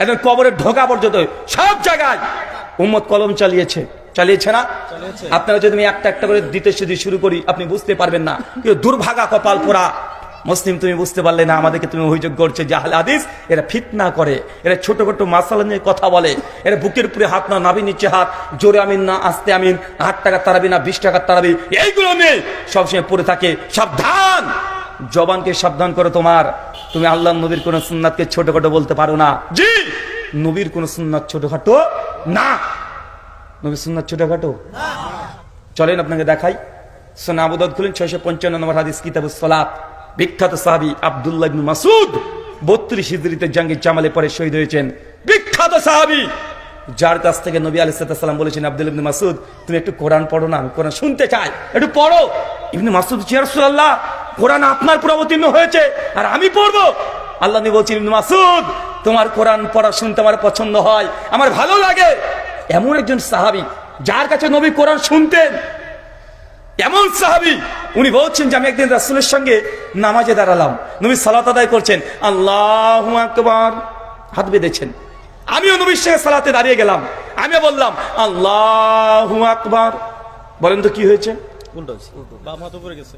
একদম কবরের ঢোকা পর্যন্ত সব জায়গায় উম্মত কলম চালিয়েছে, চালিয়েছে না? আপনারা যদি আমি একটা একটা করে দিতে যদি শুরু করি আপনি বুঝতে পারবেন না। কিন্তু দুর্ভাগা কপাল পোড়া মুসলিম তুমি বুঝতে পারলে না, আমাদেরকে তুমি অভিযোগ করছে যে আহলে হাদিস এরা ফিতনা করে, এরা ছোট ছোট মাসালা নিয়ে কথা বলে, এরা বুকের উপরে হাত না, নাভি নিচে হাত, জোরে আমিন না আস্তে আমিন, 8 টাকার তারাবি না 20 টাকার তারাবি, এইগুলো নিয়ে সবসময় পড়ে থাকে। সাবধান, জবানকে সাবধান করো তোমার। তুমি আল্লাহ নবীর কোন সুন্নাতকে ছোটখাটো বলতে পারো না। জি, নবীর কোন সুন্নাত ছোটখাটো না, নবীর সুন্নাত ছোটখাটো না। চলেন আপনাকে দেখাই, সুনান আবু দাউদ খুলেন 655 নম্বর হাদিস, কিতাবুস সালাত। বিখ্যাত সাহাবী আব্দুল্লাহ ইবনে মাসউদ 32 হিজরিতে জঙ্গে জামালে পরে শহীদ হয়েছেন। বিখ্যাত সাহাবী, যার কাছ থেকে নবী আলাইহিস সালাম বলেছেন, আব্দুল্লাহ ইবনে মাসউদ তুমি একটু কোরআন পড়ো না, আমি কোরআন শুনতে চাই, একটু পড়ো। ইবনে মাসউদ, ইয়া রাসূলুল্লাহ কোরআন আপনার উপর অবতীর্ণ হয়েছে আর আমি পড়বো? আল্লাহ নবী বলছেন, ইবনে মাসউদ তোমার কোরআন পড়া শুনতে আমার পছন্দ হয়, আমার ভালো লাগে। এমন একজন সাহাবী যার কাছে নবী কোরআন শুনতেন, এমন সাহাবী উনি বলছেন যে আমি একদিন রাসূলের সঙ্গে নামাজে দাঁড়ালাম, নবী সালাত আদায় করছেন, আল্লাহু আকবার হাত বেঁধেছেন, আমিও নবীর সঙ্গে সালাতে দাঁড়িয়ে গেলাম, আমি বললাম আল্লাহু আকবার। বলেন তো কি হয়েছে? উল্টো হয়েছে, বাম হাত উপরে গেছে।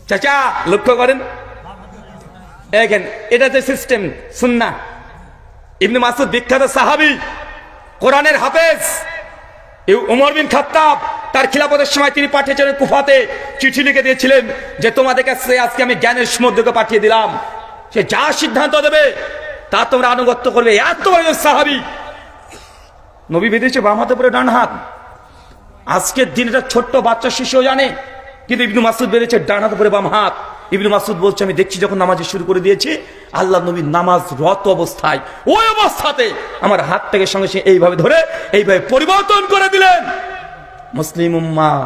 চাচা লক্ষ্য করেন, দেখেন এটা যে সিস্টেম সুন্নাহ। ইবনে মাসউদ বিখ্যাত সাহাবী, কোরআনের হাফেজ। উমর বিন খাত্তাব তার খিলাফতের সময় তিনি পাঠিয়েছিলেন কুফাতে, চিঠি লিখে দিয়েছিলেন যে তোমাদের কাছে আজকে আমি জ্ঞানের সমুদ্রকে পাঠিয়ে দিলাম, সে যা সিদ্ধান্ত দেবে তা তোমরা আনুগত্য করবে। এত বড় সাহাবী, নবী বেঁধেছে বাম হাতে পরে ডান হাত। আজকের দিন এটা ছোট্ট বাচ্চা শিশুও জানে, কিন্তু ইবনে মাসউদ বেঁধেছে ডান হাতে পরে বাম হাত। ইবনে মাসউদ বলছে আমি দেখছি যখন নামাজ শুরু করে দিয়েছি, আল্লাহ নবী নামাজ রত অবস্থায় ওই অবস্থাতে আমার হাতটাকে সঙ্গে সঙ্গে এইভাবে ধরে এইভাবে পরিবর্তন করে দিলেন। মুসলিম উম্মাহ,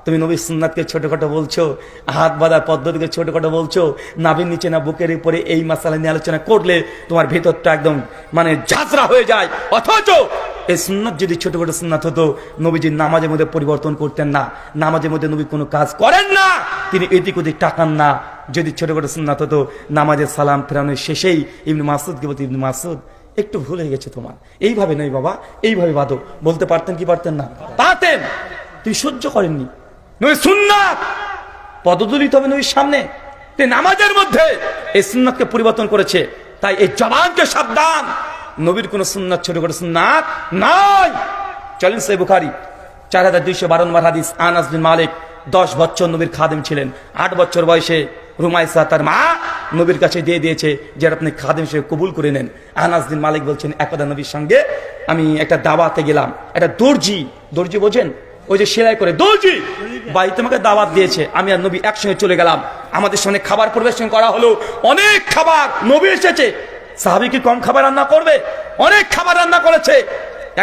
তুমি নবীর সুন্নাতকে ছোটখাটো বলছো, হাত বাঁধার পদ্ধতিকে ছোটখাটো বলছো, নাভির নিচে না বুকের উপরে এই মাসালা নিয়ে আলোচনা করলে তোমার ভেতরটা একদম মানে ঝাঁঝরা হয়ে যায়। অথচ এই সুন্নাত যদি ছোটখাটো সুন্নাত হতো, নবীজি নামাজের মধ্যে পরিবর্তন করতেন না, নামাজের মধ্যে নবী কোনো কাজ করেন না, তিনি এদিক ওদিক তাকান না। যদি ছোটখাটো সুন্নাত হতো, নামাজের সালাম ফেরানোর শেষেই ইবনে মাসউদকে বলতে, ইবনে মাসউদ একটু ভুল হয়ে গেছে তোমার, এইভাবে নয় বাবা, এইভাবে বাঁধো। বলতে পারতেন কি পারতেন না? পারতেন। তুই সহ্য করেননি। নবী সুন্নাত পদদলিত হবে নবীর সামনে, নামাজের মধ্যে এই সুন্নাতকে পরিবর্তন করেছে। তাই এই জবানকে সাবধান, নবীর কোন সুন্নাত ছোটখাটো সুন্নাত নাই। চলেন সহিহ বুখারী 4212 নম্বর হাদিস, আনাস বিন মালিক 10 বছর নবীর খাদেম ছিলেন। 8 বছর বয়সে রুমাইসা তার মা নবীর কাছে দিয়ে দিয়েছে যে আপনি খাদেম হিসেবে কবুল করে নেন। আনাস বিন মালিক বলছেন, একদা নবীর সঙ্গে আমি একটা দাওয়াতে গেলাম, একটা দর্জি বোঝেন, ওই যে সেলাই করে দর্জি বাড়িতে আমাকে দাওয়াত দিয়েছে, আমি আর নবী একসঙ্গে চলে গেলাম। আমাদের সঙ্গে খাবার পরিবেশন করা হলো, অনেক খাবার, নবী এসেছে, সাহাবী কি কম খাবার রান্না করবে? অনেক খাবার রান্না করেছে।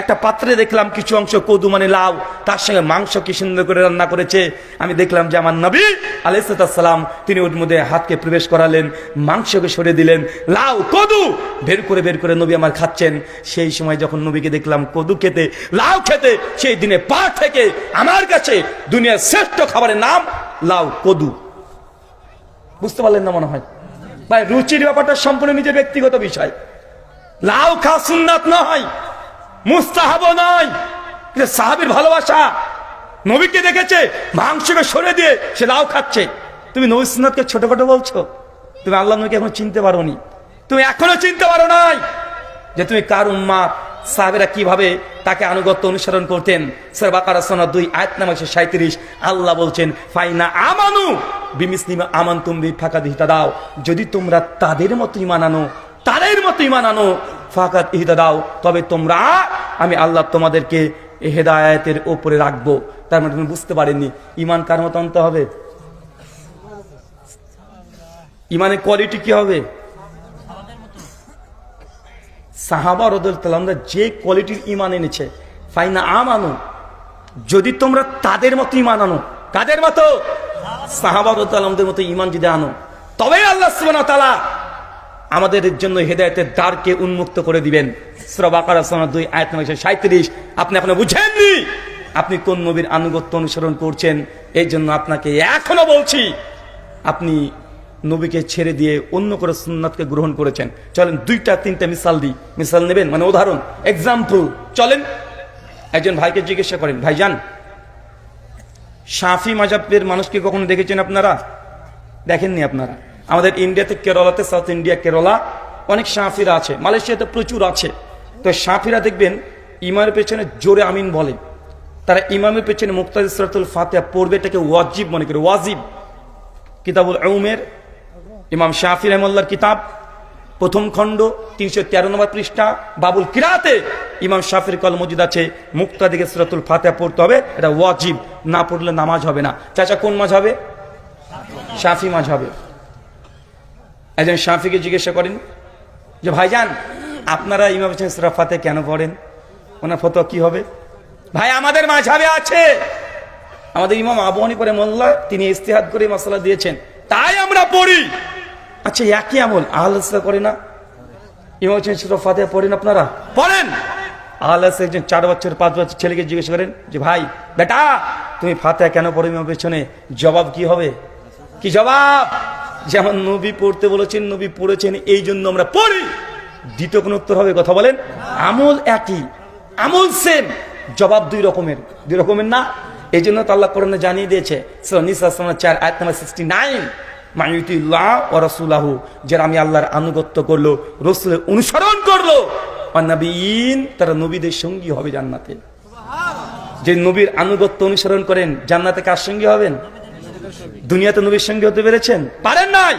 একটা পাত্রে দেখলাম কিছু অংশ কদু মানে লাউ, তার সঙ্গে মাংস কি সুন্দর করে রান্না করেছে। আমি দেখলাম যে আমার নবী আলাইহিস সালাম তিনি ওর মধ্যে হাতকে প্রবেশ করালেন, মাংসকে সরিয়ে দিলেন, লাউ কদু বের করে নবী আমার খাচ্ছেন। সেই সময় যখন নবীকে দেখলাম কদু খেতে, লাউ খেতে, সেই দিনে পা থেকে আমার কাছে দুনিয়ার শ্রেষ্ঠ খাবারের নাম লাউ কদু। বুঝতে পারলেন না মনে হয় ভাই? রুচির ব্যাপারটা সম্পূর্ণ নিজের ব্যক্তিগত বিষয়। লাউ খাওয়া সুন্নাত নয়, মুস্তাহাব নয়, কিন্তু সাহাবীর ভালোবাসা। নবীকে দেখেছে মাংসকে সরে দিয়ে সে লাউ খাচ্ছে। তুমি নবী সুন্নাতকে ছোটখাটো বলছো? তুমি আল্লাহ নবীকে এখনো চিনতে পারোনি, তুমি এখনো চিনতে পারো নাই যে তুমি কার উম্মাত। সাহাবীরা কিভাবে তাকে আনুগত্য অনুসরণ করতেন। সূরা বাকারা সূরা 2 আয়াত নাম্বার 37 আল্লাহ বলছেন, ফাইনা আমানু বিমিসলিমা আমানতুম বি ফাকাদ ইহতাদাও, যদি তোমরা তাদের মতো ঈমান আনো, তাদের মতো ঈমান আনো, ফাকাদ ইহতাদাও, তবে তোমরা, আমি আল্লাহ তোমাদেরকে হেদায়েতের উপরে রাখবো। তার মানে তুমি বুঝতে পারেননি ঈমান কার মতো আনতে হবে? ঈমানের কোয়ালিটি কি হবে? সাহাবা রাদিয়াল্লাহু আনহু যে কোয়ালিটির ঈমান এনেছে, ফাইনা আমানু, যদি তোমরা তাদের মতো ঈমান আনো, কাদের মতো? সাহাবা রাদিয়াল্লাহু আনহুদের মতো ঈমান যদি আনো, তবে আল্লাহ সুবহানাহু ওয়া তাআলা আমাদের জন্য হেদায়েতের দ্বারকে উন্মুক্ত করে দিবেন। সূরা বাকারা সূরা 2 আয়াত নম্বর 37। আপনি এখনো বুঝেননি আপনি কোন নবীর আনুগত্য অনুসরণ করছেন। এই জন্য আপনাকে এখনো বলছি, আপনি নবীকে ছেড়ে দিয়ে অন্য করে সুন্নাতকে গ্রহণ করেছেন। চলেন 2-3টা মিসাল দিই। মিসাল নেবেন মানে উদাহরণ, এক্সাম্পল। চলেন একজন ভাইকে জিজ্ঞাসা করেন, ভাইজান শাফি মাযহাবের মানুষকে কখনো দেখেছেন আপনারা? দেখেননি আপনারা? আমাদের ইন্ডিয়াতে, কেরলাতে, সাউথ ইন্ডিয়া কেরলা অনেক শাফিরা আছে, মালয়েশিয়াতে প্রচুর আছে। তো শাফিরা দেখবেন ইমামের পেছনে জোরে আমিন বলে, তারা ইমামের পেছনে মুক্তাদি সূরাতুল ফাতিহা পড়বে, এটাকে ওয়াজিব মনে করে। ওয়াজিব কিতাবুল উমের ইমাম শাফি রাহিমাহুল্লাহর কিতাব, প্রথম খণ্ড 313 নম্বর পৃষ্ঠা, বাবুল কিরাতে ইমাম শাফির কল মজিদ আছে, মুক্তাদিকে সূরাতুল ফাতিহা পড়তে হবে, এটা ওয়াজিব, না পড়লে নামাজ হবে না। চাচা কোন মাযহাবে? শাফি মাযহাবে। একজন শাফিকে জিজ্ঞাসা করেন যে ভাইজান আপনারা ইমাম হোসেন সূরা ফাতিহা কেন পড়েন? ওনার ফতোয়া কি হবে? ভাই আমাদের মাযহাবে আছে, আমাদের ইমাম আবু হানিফা রাহিমাহুল্লাহ তিনি ইজতিহাদ করে মাসআলা দিয়েছেন, তাই আমরা পড়ি। আচ্ছা একই আমল আহলে হাদিসরা করে না? ইমাম হোসেন সূরা ফাতিহা পড়েন আপনারা? পড়েন। আহলে হাদিস একজন 4 বছর 5 বছর ছেলেকে জিজ্ঞাসা করেন যে ভাই বেটা তুমি ফাতিহা কেন পড়ো ইমামের পেছনে? জবাব কি হবে? কি জবাব? যেমন নবী পড়তে বলেছেন, নবী পড়েছেন, এই জন্য আমরা পড়ি। দ্বিতীয় কোন উত্তর হবে? কথা বলেন। আমল একই, আমল সেম, জবাব দুই রকমের না। এই জন্য তো আল্লাহ কোরআনে জানিয়ে দিয়েছে, সূরা নিসা 4 আয়াত নম্বর 69, মাইয়ুতিল্লাহ ওয়া রাসূলাহু, যারা আমি আল্লাহর আনুগত্য করলো, রাসূলের অনুসরণ করলো, ওয়ান নবিয়িন, তারা নবীদের সঙ্গী হবে জান্নাতে। যে নবীর আনুগত্য অনুসরণ করেন, জান্নাতে কার সঙ্গী হবেন? দুনিয়াতে নবীর সঙ্গে হতে পেরেছেন? পারেন নাই।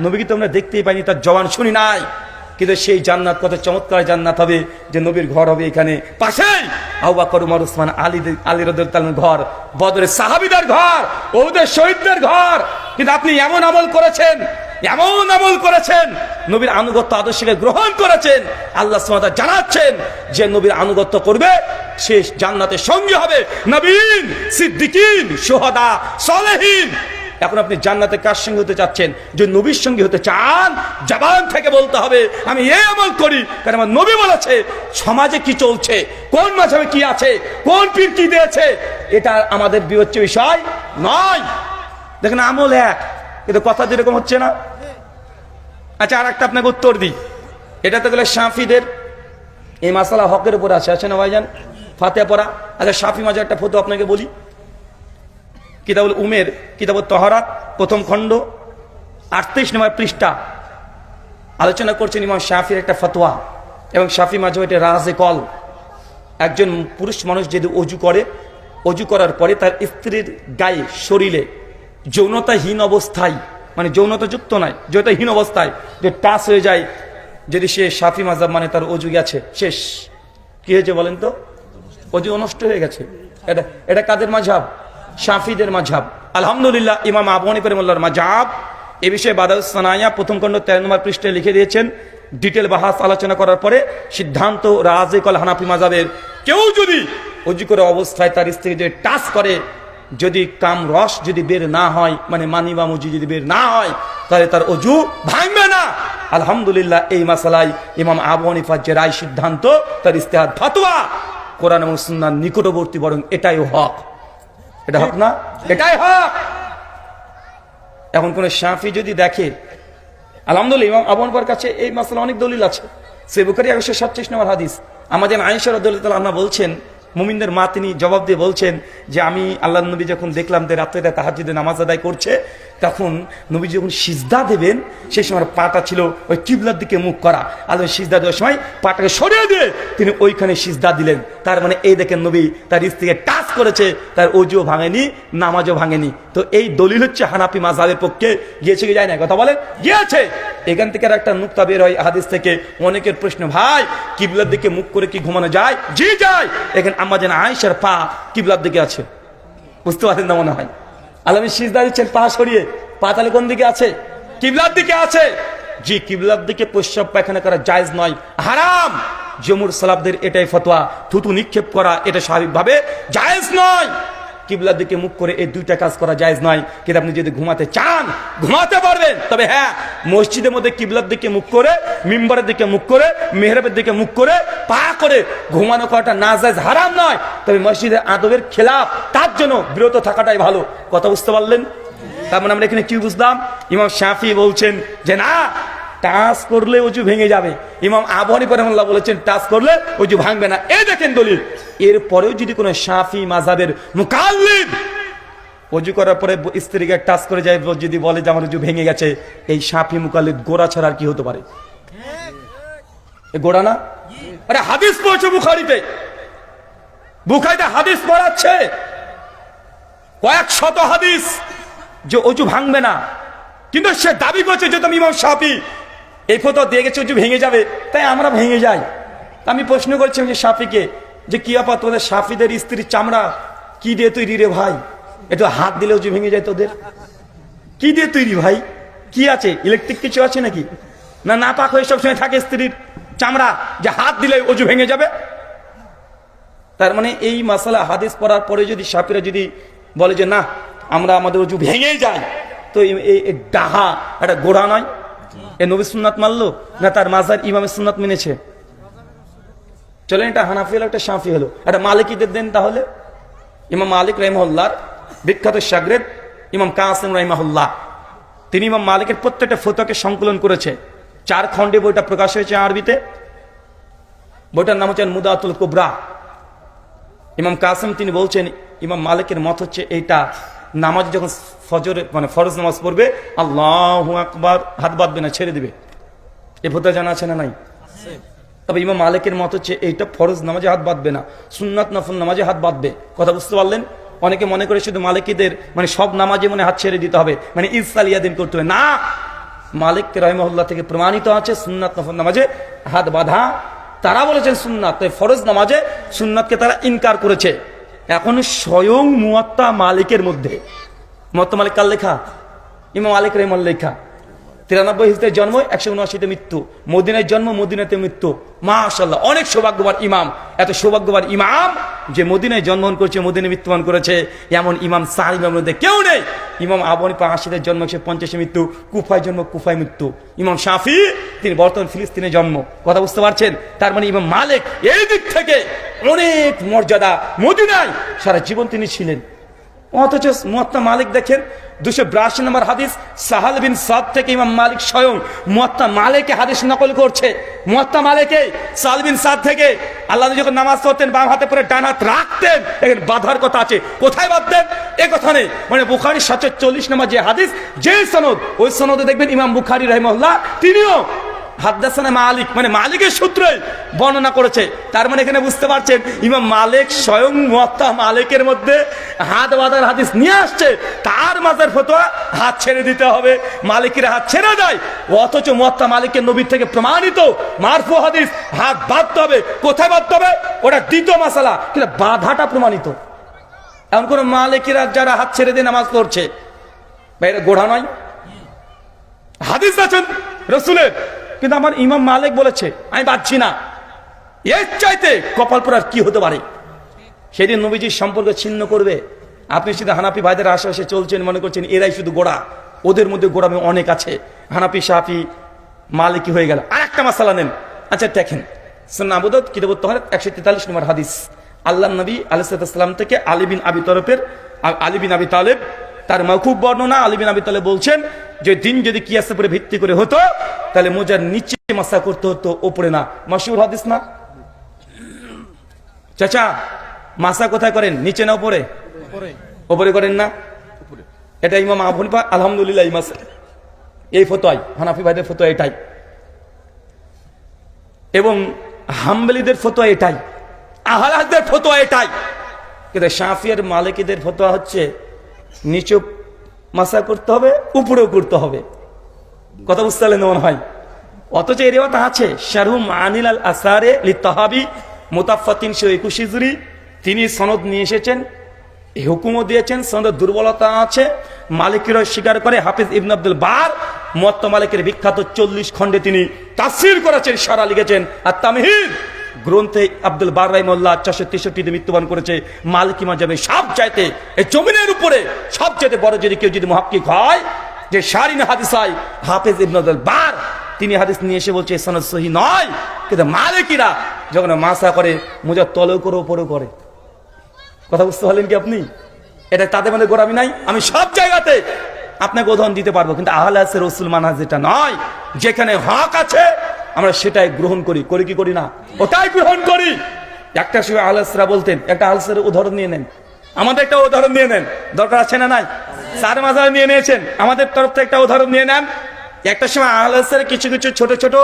নবীকে তো আমরা দেখতেই পাইনি, তার জবান শুনি নাই, কিন্তু সেই জান্নাত কত চমৎকার জান্নাত হবে যে নবীর ঘর হবে এখানে পাশেই, আবু বকর ওমর ওসমান আলী রাদিয়াল্লাহু তাআলার ঘর, বদরের সাহাবীদের ঘর, ওদের শহীদদের ঘর। কিন্তু আপনি এমন আমল করেছেন, নবীর আনুগত্য আদর্শকে গ্রহণ করেছেন, আল্লাহ সুবহানাহু ওয়া তাআলা জানাচ্ছেন যে নবীর আনুগত্য করবে সে জান্নাতের সঙ্গী হবে, নবীন, সিদ্দিকিন, শুহাদা, সালেহিন। এখন আপনি জান্নাতে কার সঙ্গে হতে চাচ্ছেন? যে নবীর সঙ্গে হতে চান, জবান থেকে বলতে হবে আমি এই আমল করি, কারণ আমার নবী বলেছে। সমাজে কি চলছে, কোন মাযহাবে কি আছে, কোন পীর কি দিয়েছে, এটা আমাদের বিবেচ্য বিষয় নয়। দেখেন আমল এক, কিন্তু কথা যেরকম হচ্ছে না। আচ্ছা আর একটা আপনাকে উত্তর দিই, এটা তো গেলে শাফিদের এই মাসালা হকের উপর আছে না ভাইজান, ফাতিহা পড়া। আচ্ছা শাফি মাযহাবের একটা ফতোয়া আপনাকে বলি, কিতাবুল উমের, কিতাবুত তাহারাত, প্রথম খণ্ড 38 নম্বর পৃষ্ঠা আলোচনা করছেন ইমাম শাফির একটা ফতোয়া। এবং শাফি মাযহাবে এটা রাজে কল, একজন পুরুষ মানুষ যদি ওযু করে অজু করার পরে তার স্ত্রীর গায়ে শরীরে যৌনতাহীন অবস্থায়, মানে যৌনতাযুক্ত নয়, যৌনতাহীন অবস্থায় যে টাচ হয়ে যায়, যদি সে শাফি মাযহাব মানে তার অজু গেছে, শেষ। কি হয়েছে বলেন তো? অজু নষ্ট হয়ে গেছে। এটা কাদের মাযহাব? শাফিদের মাযহাব। আলহামদুলিল্লাহ, ইমাম আবু হানিফা রাহিমাহুল্লাহর মাযহাব এ বিষয়ে বাদাউস সানায়া প্রথম খণ্ড 13 নম্বর পৃষ্ঠায় লিখে দিয়েছেন। ডিটেল বাহাস আলোচনা করার পরে সিদ্ধান্ত রাজিক আল হানাফি মাযহাবের, কেউ যদি অজু করে অবস্থায় তার স্ত্রী যদি টাচ করে, যদি কাম রস যদি বের না হয়, মানে মানি বা মুজি যদি বের না হয়, তাহলে তার অজু ভাঙবে না। আলহামদুলিল্লাহ, এই মাসালায় ইমাম আবু হানিফার যে রায়, সিদ্ধান্ত, তার ইস্তেহাদ ফতোয়া কোরআন এবং সুন্নাহর নিকটবর্তী, বরং এটাই হক। এটা হক না? এটাই হক। এখন কোন শাফি যদি দেখে, আলহামদুলিল্লাহ ইমাম আবু হানিফার কাছে এই মাসালা অনেক দলিল আছে। সহিহ বুখারী 137 নম্বর হাদিস, আমাদের আয়েশা রাদিয়াল্লাহু তাআলা আনহা বলছেন, মুমিনদের মা, তিনি জবাব দিয়ে বলছেন যে আমি আল্লাহর নবী যখন দেখলাম যে রাত্রে তাহাজ্জুদে নামাজ আদায় করছে, তখন নবী যখন সিজদা দেবেন, সেই সময় পাটা ছিল ওই কিবলার দিকে মুখ করা, আর ওই সিজদা দেওয়ার সময় পাটাকে সরিয়ে দিয়ে তিনি ওইখানে সিজদা দিলেন। তার মানে এই দেখেন, নবী তার স্ত্রীকে টাচ করেছে, তার অজুও ভাঙেনি, নামাজও ভাঙেনি। তো এই দলিল হচ্ছে হানাফি মাযহাবের পক্ষে। গিয়েছে কি যায় না? কথা বলেন, গিয়েছে। এখান থেকে আর একটা নুকতা বের হয় হাদিস থেকে। অনেকের প্রশ্ন, ভাই কিবলার দিকে মুখ করে কি ঘুমানো যায়? জি যায়। এখানে আম্মা জান আয়েশার পা কিবলার দিকে আছে, বুঝতে পারেন না মনে হয়? আলামী সিজদা দিচ্ছেন পা সরিয়ে, পা তাহলে কোন দিকে আছে? কিবলার দিকে আছে। জি, কিবলার দিকে প্রস্রাব পায়খানা করা জায়েজ নয়, হারাম। জমহুর সালাফদের এটাই ফতোয়া। থুতু নিক্ষেপ করা এটা স্বাভাবিকভাবে জায়েজ নয়। কিবলার দিকে মুখ করে এই দুইটা কাজ করা জায়েজ নয়। কিন্তু আপনি যদি ঘুমাতে চান, ঘুমাতে পারবেন। তবে হ্যাঁ, মসজিদের মধ্যে কিবলার দিকে মুখ করে, মিম্বরের দিকে মুখ করে, মেহরাবের দিকে মুখ করে, পা করে ঘুমানো করাটা নাজায়েজ, হারাম নয়। তবে মসজিদের আদবের খেলাফ, তার জন্য বিরত থাকাটাই ভালো। কথা বুঝতে পারলেন? তার মানে আমরা এখানে কি বুঝলাম? ইমাম শাফি বলছেন যে না, টাচ করলে অজু ভেঙে যাবে। ইমাম আবু হানিফা রাহিমাহুল্লাহ বলেছেন টাচ করলে অজু ভাঙবে না। এই দেখেন দলিল। এরপরেও যদি কোনো শাফি মাযহাবের মুকাল্লিদ অজু করার পরে স্ত্রীকে টাচ করে যায়, যদি বলে যে আমার অজু ভেঙে গেছে, এই শাফি মুকাল্লিদ গোড়া ছাড়া আর কি হতে পারে? গোড়া না? আরে হাদিস পড়ছে বুখারীতে, বুখারীতে হাদিস পড়াচ্ছে, কয়েক শত হাদিস যে অজু ভাঙবে না। কিন্তু সে দাবি করছে যে তুমি ইমাম শাফি এই ফতোয়া দিয়ে গেছে অজু ভেঙে যাবে, তাই আমরা ভেঙে যাই। আমি প্রশ্ন করছি যে শাফিকে, যে কি আপা তোদের শাফিদের স্ত্রীর চামড়া কি দিয়ে তৈরি রে ভাই? একটু হাত দিলে অজু ভেঙে যায় তোদের? কি দিয়ে তৈরি ভাই? কি আছে? ইলেকট্রিক কিছু আছে নাকি? না নাপাক হয়ে সবসময় থাকে স্ত্রীর চামড়া, যে হাত দিলে অজু ভেঙে যাবে? তার মানে এই মাসালা হাদিস পড়ার পরে যদি শাফিরা যদি বলে যে না, আমরা আমাদের অজু ভেঙে যায়, তো এই ডাহা একটা গোড়া নয়। এ নবী সুন্নাত মানলো না তার মাজার ইমামের সুন্নাত মেনেছে? চলেন, এটা হানাফি হলো, একটা শাফি হলো, একটা মালিকিদের দেন তাহলে। ইমাম মালিক রাহিমাহুল্লাহর বিখ্যাত শাগরেদ ইমাম কাসিম রাহিমাহুল্লাহ, তিনি ইমাম মালিকের প্রত্যেকটা ফতোয়াকে সংকলন করেছে। 4 খণ্ডে বইটা প্রকাশ হয়েছে আরবিতে। বইটার নাম হচ্ছে মুদাতুল কুবরা। ইমাম কাসিম তিনি বলছেন, ইমাম মালিকের মত হচ্ছে এইটা, নামাজ যখন ফজর মানে ফরজ নামাজ পড়বে, আল্লাহু আকবার, হাত বাঁধবে না, ছেড়ে দিবে। এ ফতোয়া জানা আছে না নাই? তবে ইমাম মালিকের মত হচ্ছে এইটা ফরজ নামাজে হাত বাঁধবে না, সুন্নাত নফল নামাজে হাত বাঁধবে। কথা বুঝতে পারলেন? অনেকে মনে করে শুধু মালিকীদের মানে সব নামাজে মনে হাত ছেড়ে দিতে হবে, মানে ইসালিয়াদিন করতে হবে। না, মালিক রাহিমাহুল্লাহ থেকে প্রমাণিত আছে সুন্নাত নফল নামাজে হাত বাঁধা। তারা বলেছেন সুন্নাত, তাই ফরজ নামাজে সুন্নাতকে তারা ইনকার করেছে। এখন স্বয়ং মুয়াত্তা মালিকের মধ্যে, মুয়াত্তা মালিক কার লেখা? ইমাম মালিক রাহিমাহুল্লাহ লেখা। 93 হিজরিতে জন্ম, 179 মৃত্যু। মদিনায় জন্ম, মদিনাতে মৃত্যু। মাশাআল্লাহ, অনেক সৌভাগ্যবান ইমাম। এত সৌভাগ্যবান ইমাম যে মদিনায় জন্মগ্রহণ করেছে, মদিনায় মৃত্যুবরণ করেছে, এমন ইমাম 4 ইমামের মধ্যে কেউ নেই। ইমাম আবু হানিফা 80-তে জন্ম, 150-এ মৃত্যু। কুফায় জন্ম, কুফায় মৃত্যু। ইমাম শাফি তিনি বর্তমান ফিলিস্তিনে জন্ম। কথা বুঝতে পারছেন? তার মানে ইমাম মালিক এই দিক থেকে অনেক মর্যাদা, মদিনায় সারা জীবন তিনি ছিলেন। অথচ মুয়াত্তা মালিক দেখেন 282 নম্বর হাদিস, সাহাল বিন সাদ থেকে ইমাম মালিক স্বয়ং মুয়াত্তা মালিকে হাদিস নকল করছে। মুয়াত্তা মালিকে সাহাল বিন সাদ থেকে, আল্লাহ যখন নামাজ পড়তেন বাম হাতে পরে ডান হাত রাখতেন, দেখেন বাঁধার কথা আছে, কোথায় বাঁধতেন এ কথা নেই। মানে বুখারী 740 নম্বর যে হাদিস, যে সনদ, ওই সনদে দেখবেন ইমাম বুখারী রাহিমাহুল্লাহ তিনিও হাদ্দাসানা মালিক, মানে মালিকের সূত্রে বর্ণনা করেছে। তার মানে এখানে বুঝতে পারছেন ইমাম মালিক স্বয়ং মুয়াত্তা মালিকের মধ্যে হাত বাঁধার হাদিস নিয়ে আসছে, তার মাঝের ফতোয়া হাত ছেড়ে দিতে হবে। মালিকের হাত ছেড়ে দেয়, অথচ মুয়াত্তা মালিকের নবী থেকে প্রমাণিত মারফু হাদিস হাত বাঁধতে হবে। কোথায় বাঁধতে হবে? ওটা দ্বিতীয় মাসালা, কিন্তু বাধাটা প্রমাণিত। এমন কোন মালিকেরা যারা হাত ছেড়ে দিয়ে নামাজ পড়ছে, বাইরে গোড়া নয়, হাদিস আছেন রসুলের, কিন্তু আমার ইমাম মালিক বলেছে আমি বাঁধছি না। এর চাইতে কপাল পোড়ার কি হতে পারে? সেদিন নবীজির সম্পর্ক ছিন্ন করবে। আপনি শুধু হানাফি ভাইদের আশেপাশে চলছেন, মনে করছেন এরাই শুধু গোড়া, ওদের মধ্যে গোড়ামে অনেক আছে, হানাফি শাফি মালিকি হয়ে গেল। আর একটা মাসালা নেন। আচ্ছা দেখেন, সুন্নাহ আবু দাউদ কিতাবুত তাহারাত 143 নম্বর হাদিস, আল্লাহর নবী আলাইহিস সালাম থেকে আলী বিন আবি তালেব তার মাওকুফ বর্ণনা। আলী বিন আবি তালেব বলছেন যে দিন যদি কিয়াসের উপরে ভিত্তি করে হতো তাহলে মোজার নিচে মাসা করতে হতো, ওপরে না। মাশহুর হাদিস না? চাচা মাসা কোথায় করেন, নিচে না উপরে? উপরে করেন না? এটা ইমাম আবু হানিফা আলহামদুলিল্লাহ এই ফতোয়া, হানাফি ভাইদের ফতোয়া এটাই, এবং হাম্বলীদের ফতোয়া এটাই, আহলে হাদিসদের ফতোয়া এটাই। কিন্তু শাফি আর মালিকিদের ফতোয়া হচ্ছে নিচে মাসা করতে হবে, উপরেও করতে হবে। কথা বুঝতে পারলেন মনে হয়? অথচ এই রিওয়ায়াত আছে শারহু মানিল আল আসারে লিতাহাবি মুতাফা 321 হিজরি, তিনি সনদ নিয়ে এসেছেন, হুকুমও দিয়েছেন, সনদের দুর্বলতা আছে, মালিকিরা স্বীকার করে। হাফিজ ইবনে আব্দুল বার মুয়াত্তা মালিকের বিখ্যাত 40 খণ্ডে তিনি তাফসীর করেছেন, সারা লিখেছেন। আর তামহিদ গ্রন্থে আব্দুল বার রাহিমাহুল্লাহ 463-তে মৃত্যুবরণ করেছে। মালিকি মাযহাবে সব চাইতে এই জমিনের উপরে সবচেয়ে বড় যদি কেউ যদি মুহাক্কিক হয়, যে শারিন হাদিসাই হাফিজ ইবনে আব্দুল বার, তিনি হাদিস নিয়ে এসে বলছে সনদ সহিহ নয়। কিন্তু মালিকিরা যখন মাসা করে মুজার তলেও করে উপরেও করে। কথা বুঝতে পারলেন কি আপনি? এটা তাদের মধ্যে গোড়ামি নাই। আমি সব জায়গাতে আপনাকে উদাহরণ দিতে পারবো, কিন্তু আহলে হাদিসের রাসূল মানহাজ যেটা নয়, যেখানে হক আছে আমরা সেটাই গ্রহণ করি। করি কি করি না? ওটাই গ্রহণ করি। একটা সময় আহলে হাদিসরা বলতেন, একটা আহলে হাদিসের উদাহরণ নিয়ে নেন, আমাদের একটা উদাহরণ নিয়ে নেন, দরকার আছে না নাই? চার মাযহাব নিয়ে নিয়েছেন, আমাদের তরফ থেকে একটা উদাহরণ নিয়ে নেন। একটা সময় আহলে হাদিসের কিছু কিছু ছোট ছোট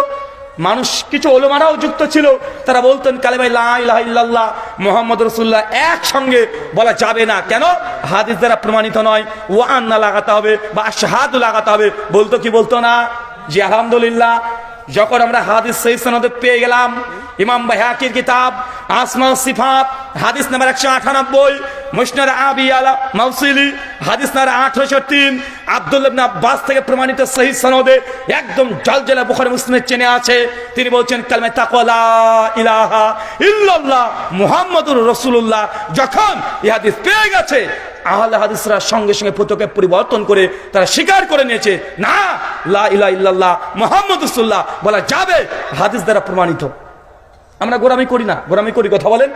মানুষ, কিছু ওলামারাও যুক্ত ছিল, তারা বলতেন কালেমা লা ইলাহা ইল্লাল্লাহ মুহাম্মদ রাসূলুল্লাহ একসঙ্গে বলা যাবে না। কেন? হাদিস দ্বারা প্রমাণিত নয়। ওয়া আন্না লাগাতে হবে বা আশহাদু লাগাতে হবে। বলতো কি বলতো না? জি আলহামদুলিল্লাহ। যখন আমরা হাদিস সহিহ সনদে পেয়ে গেলাম, ইমাম বাইহাকির কিতাব আসমা ও সিফাত হাদিস নাম্বার 198, মুসনাদ আবি আলা মাউসিলি হাদিস নাম্বার 1803, আব্দুল্লাহ ইবনে আব্বাস থেকে প্রমাণিত সহিহ সনদে একদম জলজলা বুখারী মুসলিমের চেনে আছে। তিনি বলছেন কালেমা তাকওয়া লা ইলাহা ইল্লাল্লাহ মুহাম্মাদুর রাসূলুল্লাহ। যখন এই হাদিস পেয়ে গেছে, আহলে হাদিসরা সঙ্গে সঙ্গে ফতোয়াকে পরিবর্তন করে তারা স্বীকার করে নিয়েছে, না লা ইলাহা ইল্লাল্লাহ মুহাম্মাদুর রাসূলুল্লাহ বলা যাবে, হাদিস দ্বারা প্রমাণিত। আমরা গোরামি করি না? গোরামি করি? কথা বলেন,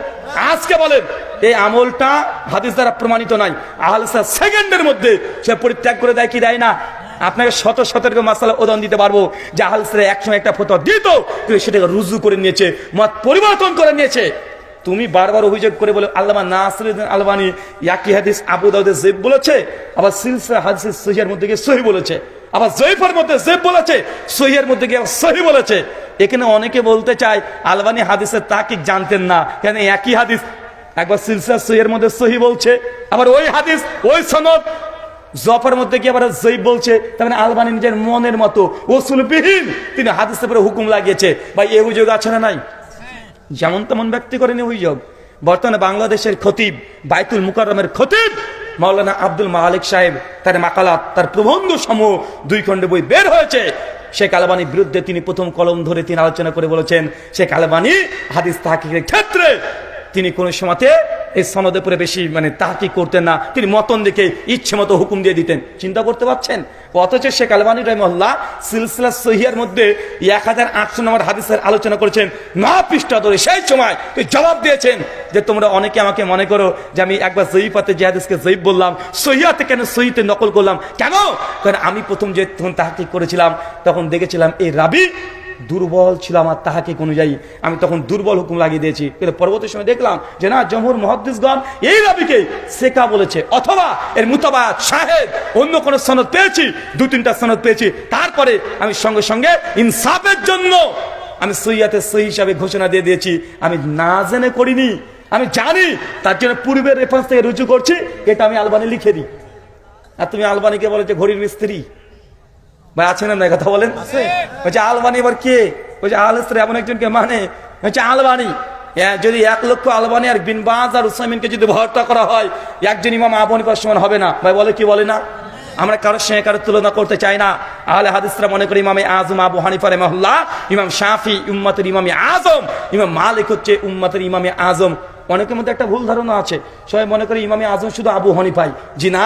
আজকে বলেন এই আমলটা হাদিস দ্বারা প্রমাণিত নাই। আহলে হাদিস সেকেন্ডের মধ্যে সে পরিত্যাগ করে দেয় কি দেয় না? আপনাকে শত শতর্ক মাসালা উদাহরণ দিতে পারবো যে আহলে হাদিসরা একসময় একটা ফতোয়া দিত, কিন্তু সেটাকে রুজু করে নিয়েছে, মত পরিবর্তন করে নিয়েছে। তুমি বারবার অভিযোগ করে বলে আল্লামা নাসিরুদ্দিন আলবানী একই হাদিস আবু দাউদে যায়িফ বলেছে, আবার সিলসিলা হাদিস সহিহের মধ্যে গিয়ে সহিহ বলেছে, আবার যায়িফের মধ্যে যায়িফ বলেছে, সহিহের মধ্যে গিয়ে সহিহ বলেছে। এখানে অনেকে বলতে চায় আলবানী হাদিসের তাহকিক জানতেন না, কেন একই হাদিস একবার সিলসিলা সহিহের মধ্যে সহিহ বলছে, আবার ওই হাদিস ওই সনদ জফার মধ্যে গিয়ে আবার যায়িফ বলছে। তার মানে আলবানী নিজের মনের মতো ওসুলবিহীন তিনি হাদিসের উপরে হুকুম লাগিয়েছে। ভাই এই অভিযোগ আছে না নাই? যেমন তেমন ব্যক্তি করেনি অভিযোগ। বর্তমানে বাংলাদেশের খতিব, বাইতুল মুকাররমের খতিব মাওলানা আব্দুল মালিক সাহেব, তার মাকালাত, তার প্রবন্ধ সমূহ 2 খণ্ডে বই বের হয়েছে। শেখ আলবানীর বিরুদ্ধে তিনি প্রথম কলম ধরে তিনি আলোচনা করে বলেছেন, শেখ আলবানী হাদিস তাহকিকের ক্ষেত্রে তিনি কোন সময়তে এই সনদের উপরে বেশি তাহকিক করতেন না, তিনি মতন দেখে ইচ্ছে মতো হুকুম দিয়ে দিতেন। চিন্তা করতে পারছেন? অথচ শেখ আলবানী রাহিমাহুল্লাহ সিলসিলা সহিহার মধ্যে 1800 নম্বর হাদিসের আলোচনা করেছেন 9 পৃষ্ঠা ধরে। সেই সময় জবাব দিয়েছেন যে তোমরা অনেকে আমাকে মনে করো যে আমি একবার যায়িফাতে যে হাদিসকে যায়িফ বললাম, সহিহাতে কেন সহিহতে নকল করলাম? কেন? কারণ আমি প্রথম যে তাহকিক করেছিলাম তখন দেখেছিলাম এই রাবি দুর্বল ছিল আমার তাহাকিক অনুযায়ী, আমি তখন দুর্বল হুকুম লাগিয়ে দিয়েছি। কিন্তু পরবর্তী সময় দেখলাম যে না, জমহুর মুহাদ্দিসগণ এই রাবিকে সেকা বলেছে, অথবা এর মুতাবাত শাহেদ অন্য কোন সনদ পেয়েছি, 2-3টা সনদ পেয়েছি। তারপরে আমি সঙ্গে সঙ্গে ইনসাফের জন্য আমি সহিহাতে সহি হিসাবে ঘোষণা দিয়ে দিয়েছি। আমি না জেনে করিনি, আমি জানি, তার জন্য পূর্বের রেফারেন্স থেকে রুজু করছি, এটা আমি আলবানি লিখে দিই। আর তুমি আলবানিকে বলে যে ঘড়ির মিস্ত্রি ভাই, আছে না কথা বলেন? বলছে আলবানি আবার কে? বলছে আল ইসরা এমন একজনকে মানে হচ্ছে আলবানি। যদি 1 লক্ষ আলবানি আর বিন বাজ আর উসাইমিনকে যদি ভর্তা করা হয়, একজন ইমাম আবু হানিফার সমান হবে না ভাই, বলে কি বলে না? আমরা কারোর সঙ্গে কারোর তুলনা করতে চাই না। আহলে হাদিসরা মনে করি ইমামে আজম আবু হানিফা রাহিমাহুল্লাহ, ইমাম শাফি উম্মতের ইমামে আজম, ইমাম মালিক হচ্ছে উম্মতের ইমামে আজম। অনেকের মধ্যে একটা ভুল ধারণা আছে, সবাই মনে করে ইমামে আজম শুধু আবু হানিফাই। জি না,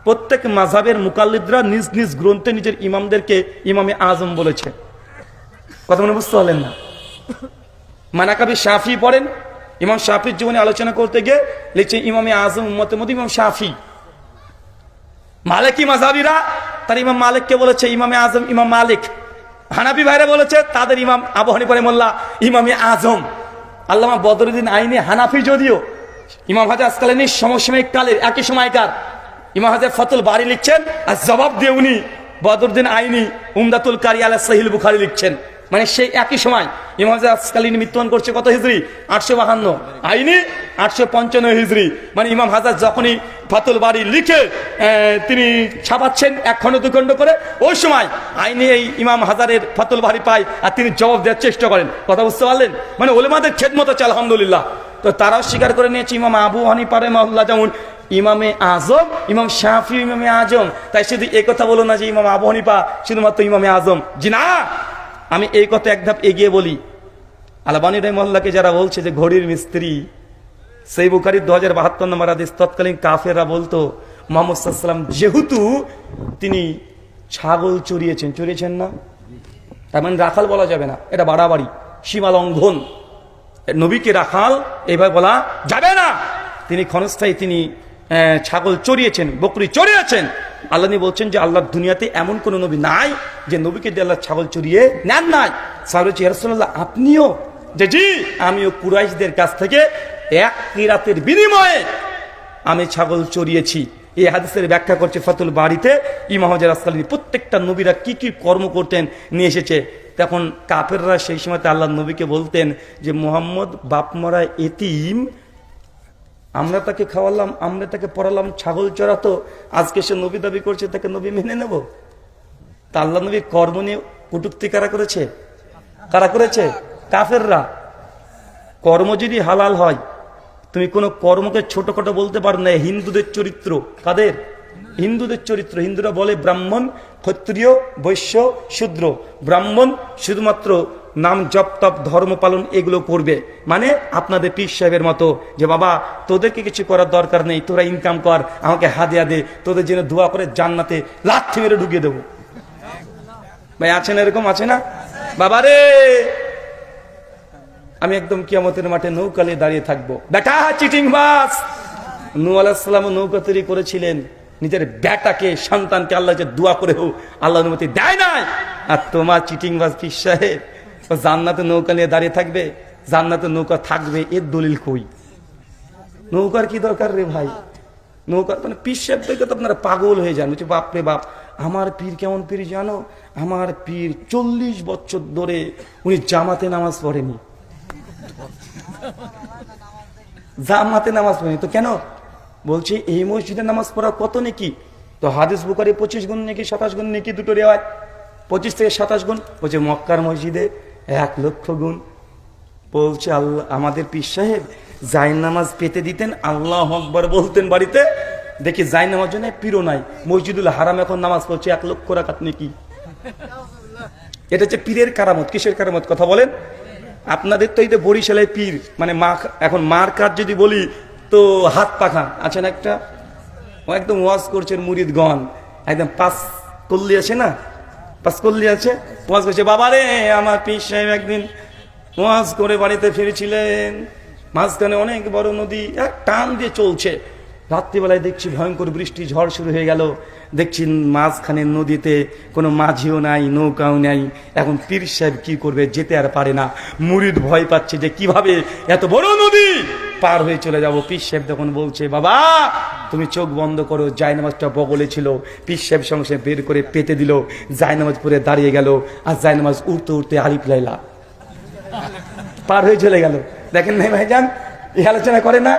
প্রত্যেক মাযহাবের মুকাল্লিদরা নিজ নিজ গ্রন্থে নিজের ইমামদেরকে ইমামে আজম বলেছে। কথা মনে বুঝতে পারলেন না? মানাকাবি শাফি পড়েন, ইমাম শাফির জীবনে আলোচনা করতে গিয়ে লিখছে ইমামে আজম উম্মতের মধ্যে ইমাম শাফি। মালিকি মাযহাবিরা তার ইমাম মালিককে বলেছে ইমামে আজম ইমাম মালিক। হানাফি ভাইরা বলেছে তাদের ইমাম আবু হানিফা রাহিমাহুল্লাহ ইমামে আজম। আল্লামা বদরুদ্দিন আইনি হানাফি, যদিও ইমাম হাজার আসকালানী সমসাময়িক কালের একই সময়কার। ইমাম হাজার ফাতুল বারি লিখছেন আর জবাব দিয়ে উনি বদরুদ্দিন আইনি উমদাতুল কারি আলা সহিহ বুখারী লিখছেন। মানে সেই একই সময় ইমাম হাজার আসকালানী মৃত্যুবরণ করছে কত হিজরি? 852, আইনি 855 হিজরি। মানে ইমাম হাজার যখনই ফাতুল বারি লিখে তিনি ছাপাচ্ছেন 1 খণ্ড 2 খণ্ড করে, ওই সময় আইনি এই ইমাম হাজারের ফাতুল বারি পায় আর তিনি জবাব দেওয়ার চেষ্টা করেন। কথা বুঝতে পারলেন? মানে ওলেমাদের খেদমত আছে আলহামদুলিল্লাহ। তো তারাও স্বীকার করে নিয়েছে ইমাম আবু হানিফা রাহিমাহুল্লাহ যেমন ইমামে আজম, ইমাম শাফি ইমামে আজম। তাই শুধু এই কথা বলো না যে ইমাম আবু হানিফা শুধুমাত্র ইমামে আজম। জি না, আমি এই কথা এক ধাপ এগিয়ে বলি। আলবানী রাহিমাহুল্লাহকে যারা বলছে যে ঘড়ির মিস্ত্রি, সেই বুখারীর 2072 নম্বর হাদিস, তৎকালীন কাফেররা বলতো মুহাম্মদ সাল্লাল্লাহু আলাইহি ওয়াসাল্লাম যেহেতু তিনি ছাগল চড়িয়েছেন না, তার মানে রাখাল বলা যাবে না, এটা বাড়াবাড়ি, সীমা লঙ্ঘন। নবীকে রাখাল এইভাবে বলা যাবে না। তিনি ক্ষণস্থায়ী তিনি ছাগল চড়িয়েছেন, বকরি চড়িয়েছেন। আল্লাহ বলছেন যে আল্লাহর দুনিয়াতে এমন কোন নবী নাই যে নবীকে দিয়ে আল্লাহ ছাগল চড়িয়ে নেন নাই। সাহাবী ইয়া রাসূলুল্লাহ আপনিও? যে জি, আমিও কুরাইশদের কাছ থেকে 1 কিরাতের বিনিময়ে আমি ছাগল চড়িয়েছি। এই হাদিসের ব্যাখ্যা করছে ফাতুল বাড়িতে ইমাম হাজার আসকালানী। প্রত্যেকটা নবীরা কি কি কর্ম করতেন নিয়ে এসেছে। তখন কাফেররা সেই সময়তে আল্লাহর নবীকে বলতেন যে মুহাম্মদ বাপ মরা এতিম, আমরা তাকে খাওয়ালাম, আমরা তাকে পড়ালাম, ছাগল চড়াতো, আজকে সে নবী দাবি করছে, তাকে নবী মেনে নেব? তা আল্লাহ নবীর কর্ম নিয়ে কটূক্তি কারা করেছে? কারা করেছে? কাফেররা। কর্ম যদি হালাল হয়, তুমি কোনো কর্মকে ছোটখাটো বলতে পারো না। হিন্দুদের চরিত্র, কাদের? হিন্দুদের চরিত্র। হিন্দুরা বলে ব্রাহ্মণ, ক্ষত্রিয়, বৈশ্য, শূদ্র। ব্রাহ্মণ শুধুমাত্র নাম জপ তপ ধর্ম পালন এগুলো করবে, মানে আপনাদের পীর সাহেবের মতো, যে বাবা তোদেরকে কিছু করার দরকার নেই, তোরা ইনকাম কর, আমাকে হাদিয়া দে, তোদের জন্য দোয়া করে জান্নাতে লাথি মেরে ঢুকিয়ে দেবো। ভাই আছে না এরকম? আছে না বাবারে? আমি একদম কিয়ামতের মাঠে নৌকা নিয়ে দাঁড়িয়ে থাকবো। বেটা চিটিং বাস। নূহ আলাইহিস সালাম নৌকা তৈরি করেছিলেন, নিজের বেটাকে সন্তানকে আল্লাহ যে দোয়া করে হোক আল্লাহ অনুমতি দেয় নাই। আর তোমার চিটিং বাস পীর সাহেব জান্নাতে নৌকা নিয়ে দাঁড়িয়ে থাকবে? জান্নাতে নৌকা থাকবে, এর দলিল কই? নৌকার কি দরকার রে ভাই? নৌকা মানে পীর সাহেব দেখে তো আপনারা পাগল হয়ে যান। বলছে বাপ রে বাপ, আমার পীর কেমন পীর জানো? আমার পীর 40 বছর ধরে উনি জামাতে নামাজ পড়েনি। জামাতে নামাজ পড়েনি তো কেন? বলছে এই মসজিদে নামাজ পড়া কত নাকি? তো হাদিস বুখারী 25 গুণ নাকি 27 গুণ নাকি, দুটো রেওয়ায়াত 25 থেকে 27 গুণ। বলছে মক্কার মসজিদে 1 লক্ষ গুণ। বলছে আল্লাহ আমাদের পীর সাহেব জায়ের নামাজ পেতে দিতেন, আল্লাহু আকবার বলতেন বাড়িতে, দেখি জায়ের নামাজ জন্য পীরও নাই, মসজিদুল হারাম এখন নামাজ পড়ছে 1 লক্ষ রাকাত নাকি। এটা হচ্ছে পীরের কারামত। কিসের কারামত কথা বলেন? আপনাদের তো এই যে বরিশালের পীর, মানে মা, এখন মার কাজ যদি বলি তো হাত পাখা আছেন একটা, ও একদম ওয়াজ করছেন মুরিদগণ, একদম 5 কল্লি আছে না, 5 কল্লি আছে, ওয়াজ করছে। বাবারে আমার পীর সাহেব একদিন ওয়াজ করে বাড়িতে ফিরেছিলেন, মাঝখানে অনেক বড় নদী এক টান দিয়ে চলছে, রাত্রিবেলায় দেখছি ভয়ঙ্কর বৃষ্টি ঝড় শুরু হয়ে গেল। দেখছি মাঝখানে নদীতে কোনো মাঝিও নাই, নৌকাও নাই। এখন পীর সাহেব কি করবে, যেতে আর পারে না। মুরিদ ভয় পাচ্ছে যে কিভাবে এত বড় নদী পার হয়ে চলে যাব। পীর সাহেব তখন বলছে, বাবা তুমি চোখ বন্ধ করো। জায়নামাজটা বগলে ছিল, পীর সাহেব সঙ্গে বের করে পেতে দিল। জায়নামাজ পরে দাঁড়িয়ে গেল, আর জায়নামাজ উঠতে উঠতে আলিফ লাইলা পার হয়ে চলে গেল। দেখেন নাই ভাইজান, এই আলোচনা করে না?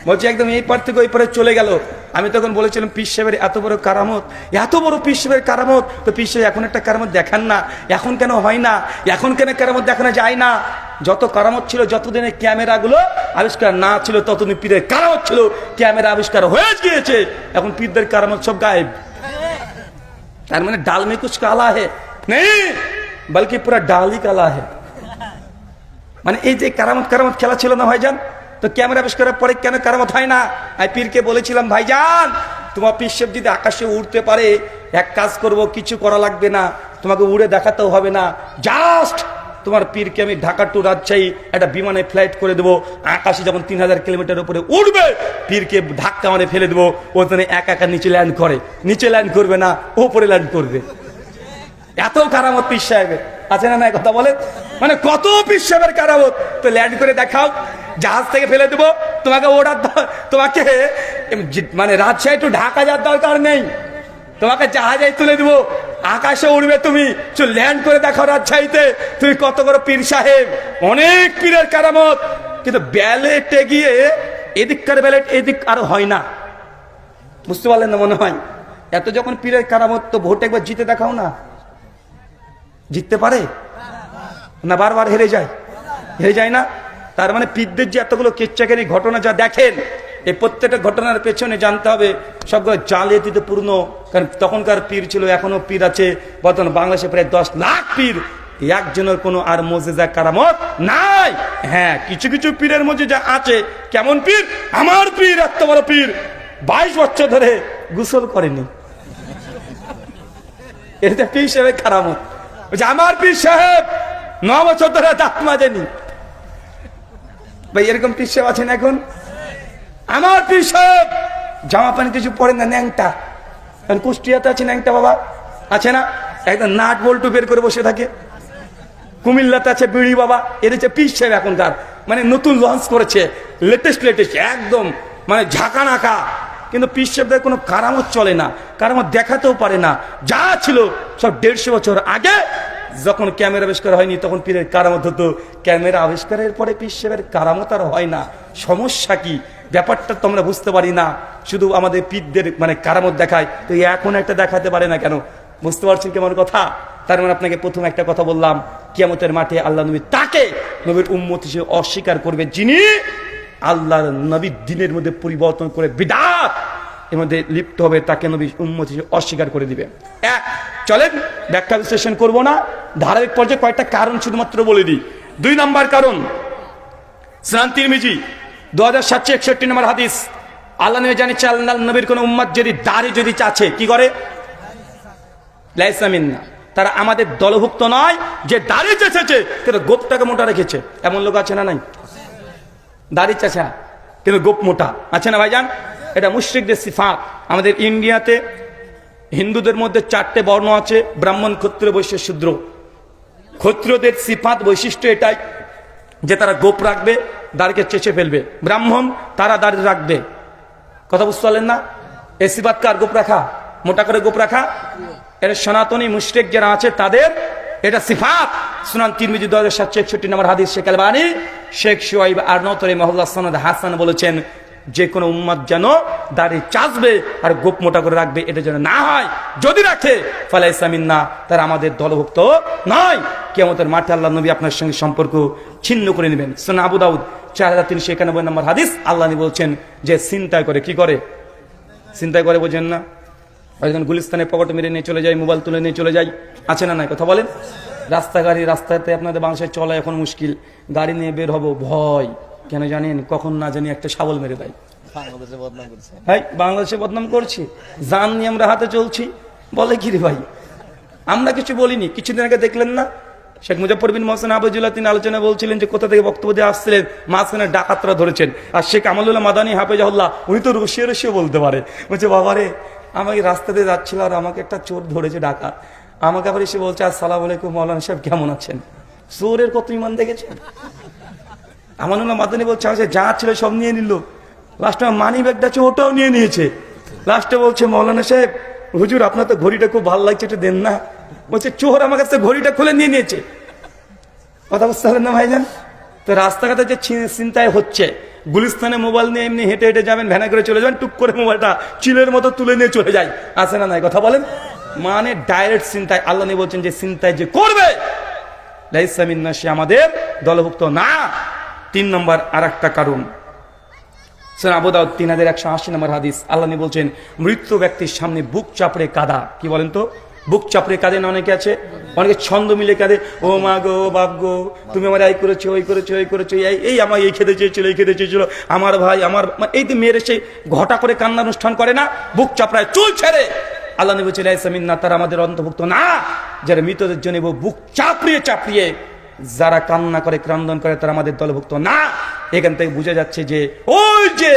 বলছি একদম এই পার থেকে ওই পারে চলে গেল। আমি তখন বলেছিলাম পীর সাহেবের এত বড় কারামত, এত বড় পীর সাহেবের কারামত, তো পীর সাহেব এখন একটা কারামত দেখান না? এখন কেন হয় না? এখন কেন কারামত দেখানো যায় না? যত কারামত ছিল, যতদিনে ক্যামেরাগুলো আবিষ্কার না ছিল, ততদিন পীরের কারামত ছিল। ক্যামেরা আবিষ্কার হয়ে গিয়েছে, এখন পীরদের কারামত সব গায়েব। তার মানে ডাল মে কুছ কালা হে নেই, বলকি পুরা ডালই কালা হে। মানে এই যে কারামত কারামত খেলা ছিল না ভাইজান, তো ক্যামেরা আবিষ্কারের পরে কেন কারামত হয় না? আমি পীরকে বলেছিলাম, ভাইজান তোমার পীর সাহেব যদি আকাশে উড়তে পারে, এক কাজ করব, কিছু করা লাগবে না, তোমাকে উড়ে দেখাতেও হবে না, জাস্ট তোমার পীরকে আমি ঢাকা টু রাজশাহী একটা বিমানে ফ্লাইট করে দেবো। আকাশে যখন 3000 কিলোমিটার উপরে উঠবে, পীরকে ধাক্কা মারে ফেলে দেবো। ওখানে একা একা নিচে ল্যান্ড করে, নিচে ল্যান্ড করবে না, উপরে ল্যান্ড করবে। এত কারামত পীর সাহেবের আছে না? নাই কথা বলেন, মানে কত পীর সাহেবের কারামত। তো ল্যান্ড করে দেখাও, জাহাজ থেকে ফেলে দেবো, তোমাকে ওড়ার তোমাকে মানে রাজশাহী টু ঢাকা যাওয়ার দরকার নেই, তোমাকে জাহাজে তুলে দেবো, আকাশে উড়বে তুমি, ল্যান্ড করে দেখাও রাজশাহীতে। তুমি কত বড় পীর সাহেব। অনেক পীরের কারামত, কিন্তু ব্যালেটে গিয়ে এদিককার ব্যালেট এদিক আর হয় না। বুঝতে পারলেন না মনে হয়? এত যখন পীরের কারামত, তো ভোট একবার জিতে দেখাও না। জিততে পারে না? বারবার হেরে যায়, হেরে যায় না? তার মানে পীরদের যে এতগুলো কেচ্চাকারী ঘটনা যা দেখেন, এই প্রত্যেকটা ঘটনার পেছনে জানতে হবে সবগুলো জালিয়াতিতে পূর্ণ। কারণ তখনকার পীর ছিল, এখনো পীর আছে। বর্তমান বাংলাদেশে প্রায় 10 লাখ পীর, একজনের কোনো আর মুজিজা কারামত নাই। হ্যাঁ, কিছু কিছু পীরের মুজিজা আছে। কেমন পীর? আমার পীর এত বড় পীর 22 বছর ধরে গোসল করেনি, এটা পীর সাহেবের কারামত। আমার পীর সাহেব 9 বছর ধরে দাঁত মাজেনি। ভাই এরকম পীর সাহেব আছেন এখন? আমার পীর সাহেব জামা প্যান্ট কিছু পরেন না, ন্যাংটা। কুষ্টিয়াতে আছে ন্যাংটা বাবা, আছে না? একদম নাট বল্টু বের করে বসে থাকে। কুমিল্লাতে আছে বিড়ি বাবা। এর হচ্ছে পীর সাহেব এখনকার, মানে নতুন লঞ্চ করেছে, লেটেস্ট একদম, মানে ঝাঁকা নাকা। কিন্তু পীর সাহেবদের কোনো কারামত চলে না, কারামত দেখাতেও পারে না। যা ছিল সব 150 বছর আগে, যখন ক্যামেরা আবিষ্কার হয়নি তখন পীরের কারামত হতো। ক্যামেরা আবিষ্কারের পরে পীর সাহেবের কারামত আর হয় না। সমস্যা কি? ব্যাপারটা তোমরা বুঝতে পারি না। শুধু আমাদের পীরদের মানে কারামত দেখায়, তো এখন একটা দেখাতে পারে না কেন? বুঝতে পারছেন কেমন কথা? তার মানে আপনাকে প্রথম একটা কথা বললাম, কিয়ামতের মাঠে আল্লাহ নবী তাকে নবীর উম্মত হিসেবে অস্বীকার করবে, যিনি আল্লাহর নবীর দিনের মধ্যে পরিবর্তন করে বিদআত এর মধ্যে লিপ্ত হবে, তাকে নবী উম্মত হিসেবে অস্বীকার করে দিবে। চলেন ব্যাখ্যা বিশ্লেষণ করবো না, ধারাবাহিক পর্যায়ে কয়েকটা কারণ শুধুমাত্র বলে দিই। 2 নম্বর কারণ, সুনান তিরমিজি 2761 নম্বর হাদিস। আল্লাহ নবী জানিয়েছে, আল্লাহ নবীর কোন উম্মত যদি দাড়ি যদি চাচ্ছে, কি করে? লাইসা মিন্না, তারা আমাদের দলভুক্ত নয়। যে দাড়ি চেঁচেছে কিন্তু গোপটাকে মোটা রেখেছে, এমন লোক আছে না নাই? দাড়ি চাচা কিন্তু গোপ মোটা, আছে না ভাইজান? এটা মুশরিকদের সিফাত। আমাদের ইন্ডিয়াতে হিন্দুদের মধ্যে 4টে বর্ণ আছে, ব্রাহ্মণ, ক্ষত্রিয়, বৈশ্য, শূদ্র। ক্ষত্রিয়দের সিফাত বৈশিষ্ট্য এটাই যে তারা গোপ রাখবে, দাড়িকে চেঁচে ফেলবে। ব্রাহ্মণ তারা দাড়ি রাখবে। কথা বুঝতে পারলেন না? এই সিফাত কার? গোপ রাখা, মোটা করে গোপ রাখা। এটা সনাতনী মুশরিক যারা আছে তাদের এটা সিফাত। সুনান তিরমিজি 2761 নম্বর হাদিস। শেখ আলবানী, শেখ শুআইব আরনাউতী রাহিমাহুল্লাহ সনদ হাসান বলেছেন, যে কোনো উম্মত যেন দাড়ি চাচবে আর গোপ মোটা করে রাখবে, এটা যেন না হয়। যদি রাখে ফালাইসা মিন্না, তারা আমাদের দলভুক্ত নয়। কিয়ামতের মাঠে আল্লাহ নবী আপনার সঙ্গে সম্পর্ক ছিন্ন করে নেবেন। সুনান আবু দাউদ 4391 নম্বর হাদিস। আল্লাহ নবী বলছেন যে চিন্তা করে, কি করে? চিন্তা করে, বোঝেন না? একজন গুলিস্তানে পকেট মেরে নিয়ে চলে যায়, মোবাইল তুলে নিয়ে চলে যায়, আছে না নাই? কথা বলেন। রাস্তাতে আপনাদের বাংলাদেশে চলা এখন মুশকিল। গাড়ি নিয়ে বের হবো, ভয়। কেন জানেন? কখন না জানি একটা শাবল মেরে দেয়। বাংলাদেশে বদনাম করছি, জান নিয়ে আমরা হাতে চলছি। বলে কি রে ভাই, আমরা কিছু বলিনি। কিছুদিন আগে দেখলেন না শেখ মুজাফফর বিন মোহসেন আবুজুল্লাহ তিনি আলোচনা বলছিলেন যে কোথা থেকে বক্তব্য দিয়ে আসছিলেন, মাঝখানে ডাকাতরা ধরেছেন। আর শেখ আমালুল্লাহ মাদানী হাফেজাহুল্লাহ উনি তো রসিয়ে বলতে পারে, বলছে বাবারে আমাকে রাস্তা দিয়ে যাচ্ছিল আর আমাকে একটা চোর ধরেছে ডাকাত, আমাকে আবার এসে বলছে আসসালামু আলাইকুম মৌলানা সাহেব কেমন আছেন। চোরের কত ইমান দেখেছেন। আমানুল্লাহ মাদানী বলছে আমার যা ছিল সব নিয়ে নিল, লাস্টে মানি ব্যাগটা আছে ওটাও নিয়ে নিয়েছে। লাস্টে বলছে মৌলানা সাহেব হুজুর আপনার তো ঘড়িটা খুব ভালো লাগছে, একটু দেন না। বলছে চোর আমার কাছে ঘড়িটা খুলে নিয়ে নিয়েছে। কথা বুঝতে পারলেন না ভাইজান? তো রাস্তাঘাটে যে চিন্তায় হচ্ছে, গুলিস্তানে মোবাইল নিয়ে এমনি হেঁটে হেঁটে যাবেন, ভ্যানে করে চলে যাবেন, টুক করে মোবাইলটা চিলের মতো তুলে নিয়ে চলে যায়, আছে না নাই কথা বলেন? মানে ডাইরেক্ট চিন্তায়। আল্লাহ নবী বলছেন যে চিন্তায় যে করবে লাইসা মিন্না, সে আমাদের দলভুক্ত না। 3 নম্বর আর একটা কারণ, আবু দাউদ 3180 নম্বর হাদিস, আল্লাহ নবী বলছেন মৃত্যু ব্যক্তির সামনে বুক চাপড়ে কাঁদা। কি বলেন তো? বুক চাপড়ে কাঁদে না অনেকে আছে, অনেকে ছন্দ মিলে কাঁদে, ও মা গো বাপ গো তুমি আমার এই করেছো ওই করেছো এই করেছো, এই আমার এই খেতে চেয়েছিল এই খেতে চেয়েছিল, আমার ভাই আমার, এই তো মেয়ের সে ঘটা করে কান্না অনুষ্ঠান করে না, বুক চাপড়ায় চুল ছেড়ে। আল্লাহ নবী বলছেন লাইসা মিন্না, তারা আমাদের অন্তর্ভুক্ত না। যারা মৃতদের জন্য বুক চাপড়িয়ে চাপড়িয়ে যারা কান্না করে ক্রন্দন করে তারা আমাদের দলভুক্ত না। এখান থেকে বোঝা যাচ্ছে যে ওই যে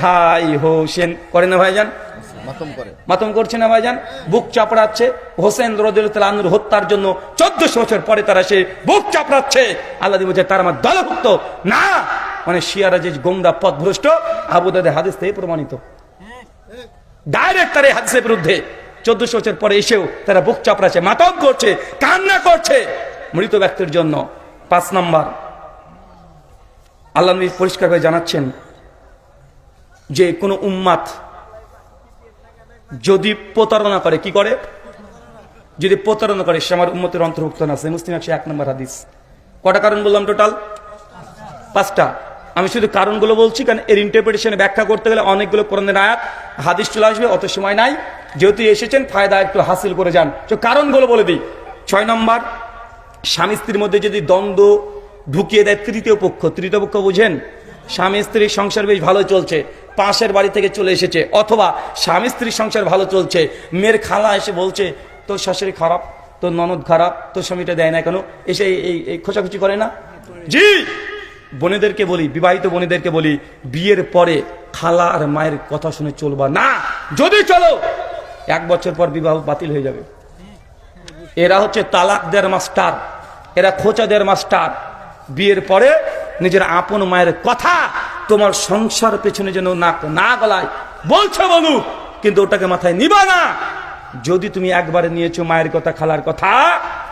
হাই হোসেন করে না ভাইজান, মাতম করছে না ভাইজান, বুক চাপড়াচ্ছে। হোসেন রাদিয়াল্লাহু আনহুর হত্যার জন্য 1400 বছর পরে তারা সে বুক চাপড়াচ্ছে। আল্লাহ বলছে তারা আমার দলভুক্ত না। মানে শিয়ারা যে গোমরা পথভ্রষ্ট, আবু দাউদের হাদিস থেকে প্রমাণিত, ডাইরেক্ট তার এই হাদিসের বিরুদ্ধে 1400 বছর পরে এসেও তারা বুক চাপড়াচ্ছে, মাতম করছে, কান্না করছে মৃত ব্যক্তির জন্য। 5 নম্বর, আল্লাহ নবী পরিষ্কারভাবে জানাচ্ছেন যে কোন উম্মাত যদি প্রতারণা করে, কি করে? যদি প্রতারণা করে সে আমার উম্মতের অন্তর্ভুক্ত না। মুসলিম 101 নম্বর হাদিস। কটা কারণ বললাম টোটাল? 5টা। আমি শুধু কারণগুলো বলছি কারণ এর ইন্টারপ্রিটেশনে ব্যাখ্যা করতে গেলে অনেকগুলো কোরআনের আয়াত হাদিস চলে আসবে, অত সময় নাই। যেহেতু এসেছেন ফায়দা একটু হাসিল করে যান, তো কারণগুলো বলে দিই। 6 নম্বর, স্বামী স্ত্রীর মধ্যে যদি দ্বন্দ্ব ঢুকিয়ে দেয় তৃতীয় পক্ষ। তৃতীয় পক্ষ বুঝেন? স্বামী স্ত্রীর সংসার বেশ ভালো চলছে, পাশের বাড়ি থেকে চলে এসেছে, অথবা স্বামী স্ত্রীর সংসার ভালো চলছে, মেয়ের খালা এসে বলছে তোর শাশুড়ি খারাপ, তোর ননদ খারাপ, তোর স্বামীটা দেয় না কেন, এসে এই খোঁচাখুচি করে না। জি, বোনেদেরকে বলি, বিবাহিত বোনেদেরকে বলি, বিয়ের পরে খালা আর মায়ের কথা শুনে চলবা না। যদি চলো 1 বছর পর বিবাহ বাতিল হয়ে যাবে। এরা হচ্ছে তালাক দেওয়ার মাস্টার, এরা খোঁচা দেওয়ার মাস্টার। বিয়ের পরে নিজের আপন মায়ের কথা তোমার সংসার পেছনে যেন না গলায়, বলছো বলুক, কিন্তু ওটাকে মাথায় নিবা না। যদি তুমি একবারে নিয়েছো মায়ের কথা, খালার কথা,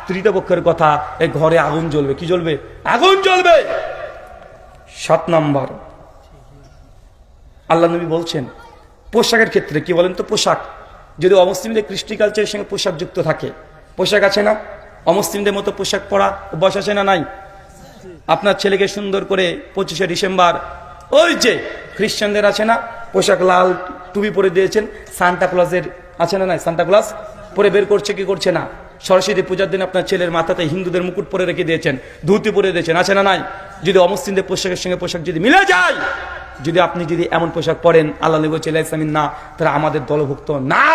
তৃতীয় পক্ষের কথা, এই ঘরে আগুন জ্বলবে। কি জ্বলবে? আগুন জ্বলবে। 7 নম্বর, আল্লাহ নবী বলছেন পোশাকের ক্ষেত্রে, কি বলেন তো? পোশাক যদি অমুসলিমদের কৃষ্টি কালচারের সঙ্গে পোশাক যুক্ত থাকে, পোশাক আছে না? অমুসলিমদের মতো পোশাক পরা অভ্যাস আছে না নাই? আপনার ছেলেকে সুন্দর করে 25শে ডিসেম্বর ওই যে খ্রিস্টানদের আছে না পোশাক, লাল টুপি পরে দিয়েছেন, সান্টা ক্লজের আছে না নাই? সান্টা ক্লজ পরে বের করছে, কি করছে না? সরস্বতী পূজার দিন আপনার ছেলের মাথাতে হিন্দুদের মুকুট পরে রেখে দিয়েছেন, ধুতি পরে দিয়েছেন, আছে না নাই? যদি অমুসলিমদের পোশাকের সঙ্গে পোশাক যদি মিলে যায়, যদি আপনি যদি এমন পোশাক পরেন, আল্লাহ নবী বলেছেন লাইসা মিন্না, তারা আমাদের দলভুক্ত না।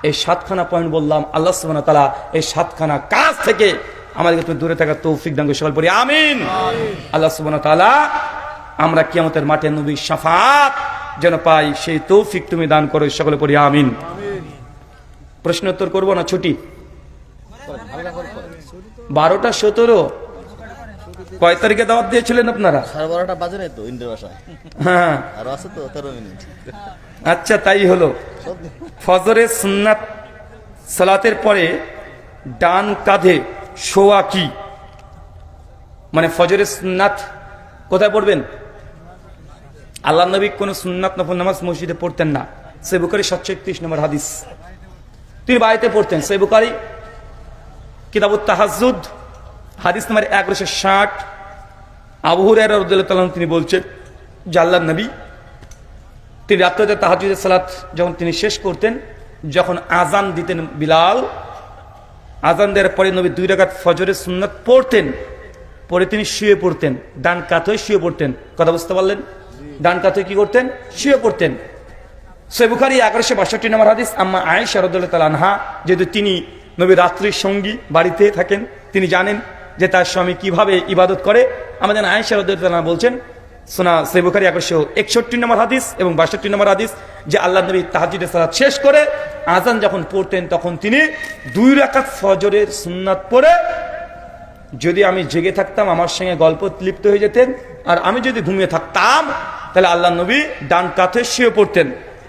এই 7খানা পয়েন্ট বললাম। আল্লাহ সুবহানাহু ওয়া তাআলা এই 7খানা কাজ থেকে আমাদেরকে তুমি দূরে থাকার তৌফিক দান করে সকল পড়ি আমিন। আল্লাহ সুবহানাহু ওয়া তাআলা আমরা কিয়ামতের মাঠে নবীর শাফাত যেন পাই, সেই তৌফিক তুমি দান করো, সকলে পড়ি আমিন। প্রশ্ন উত্তর করবো না ছুটি? 12টা 17 কয় তারিখে দাওয়াত দিয়েছিলেন আপনারা? 12:30 বাজে নাই তো ইন্দ্রের বাসায়। হ্যাঁ, আর আছে তো 13 মিনিট। আচ্ছা, তাই হলো। ফজরের সুন্নাত সালাতের পরে ডান কাঁধে শোয়া কি? মানে ফজরের সুন্নাত কোথায় পড়বেন? আল্লাহ নবী কোন সুন্নাত নফল নামাজ মসজিদে পড়তেন না। সহিহ বুখারী 731 নম্বর হাদিস। তিনি বাড়িতে পড়তেন। সহিহ বুখারী কিতাবুত তাহাজ্জুদ হাদিস নম্বর 1160। আবু হুরায়রা রাদিয়াল্লাহু তাআলা তিনি বলছেন যে আল্লাহর নবী তিনি রাত্রিতে তাহাজ্জুদের সালাত যখন তিনি শেষ করতেন, যখন আজান দিতেন বিলাল, আজান দেওয়ার পরে নবী 2 রাকাত ফজরের সুন্নাত পড়তেন, পরে তিনি শুয়ে পড়তেন, ডান কাত হয়ে শুয়ে পড়তেন। কথা বুঝতে পারলেন? ডান কাত হয়ে কি করতেন? শুয়ে পড়তেন। সহিহ বুখারী 1162 নম্বর হাদিস। আম্মা আয়েশা রাদিয়াল্লাহু তাআলা আনহা, যেহেতু তিনি নবী রাত্রির সঙ্গী, বাড়িতে থাকেন, তিনি জানেন যে তার স্বামী কিভাবে ইবাদত করে। আমাদের আয়েশা রাদিয়াল্লাহু আনহা বলছেন, সোনা সহিহ বুখারী 1161 নম্বর হাদিস এবং 62 নম্বর হাদিস, যে আল্লাহ নবী তাহাজ্জুদের সালাত শেষ করে আযান যখন পড়তেন তখন তিনি 2 রাকাত ফজরের সুন্নাত পড়ে, যদি আমি জেগে থাকতাম আমার সঙ্গে গল্প লিপ্ত হয়ে যেতেন, আর আমি যদি ঘুমিয়ে থাকতাম তাহলে আল্লাহ নবী ডান কাঁধে শুয়ে পড়তেন।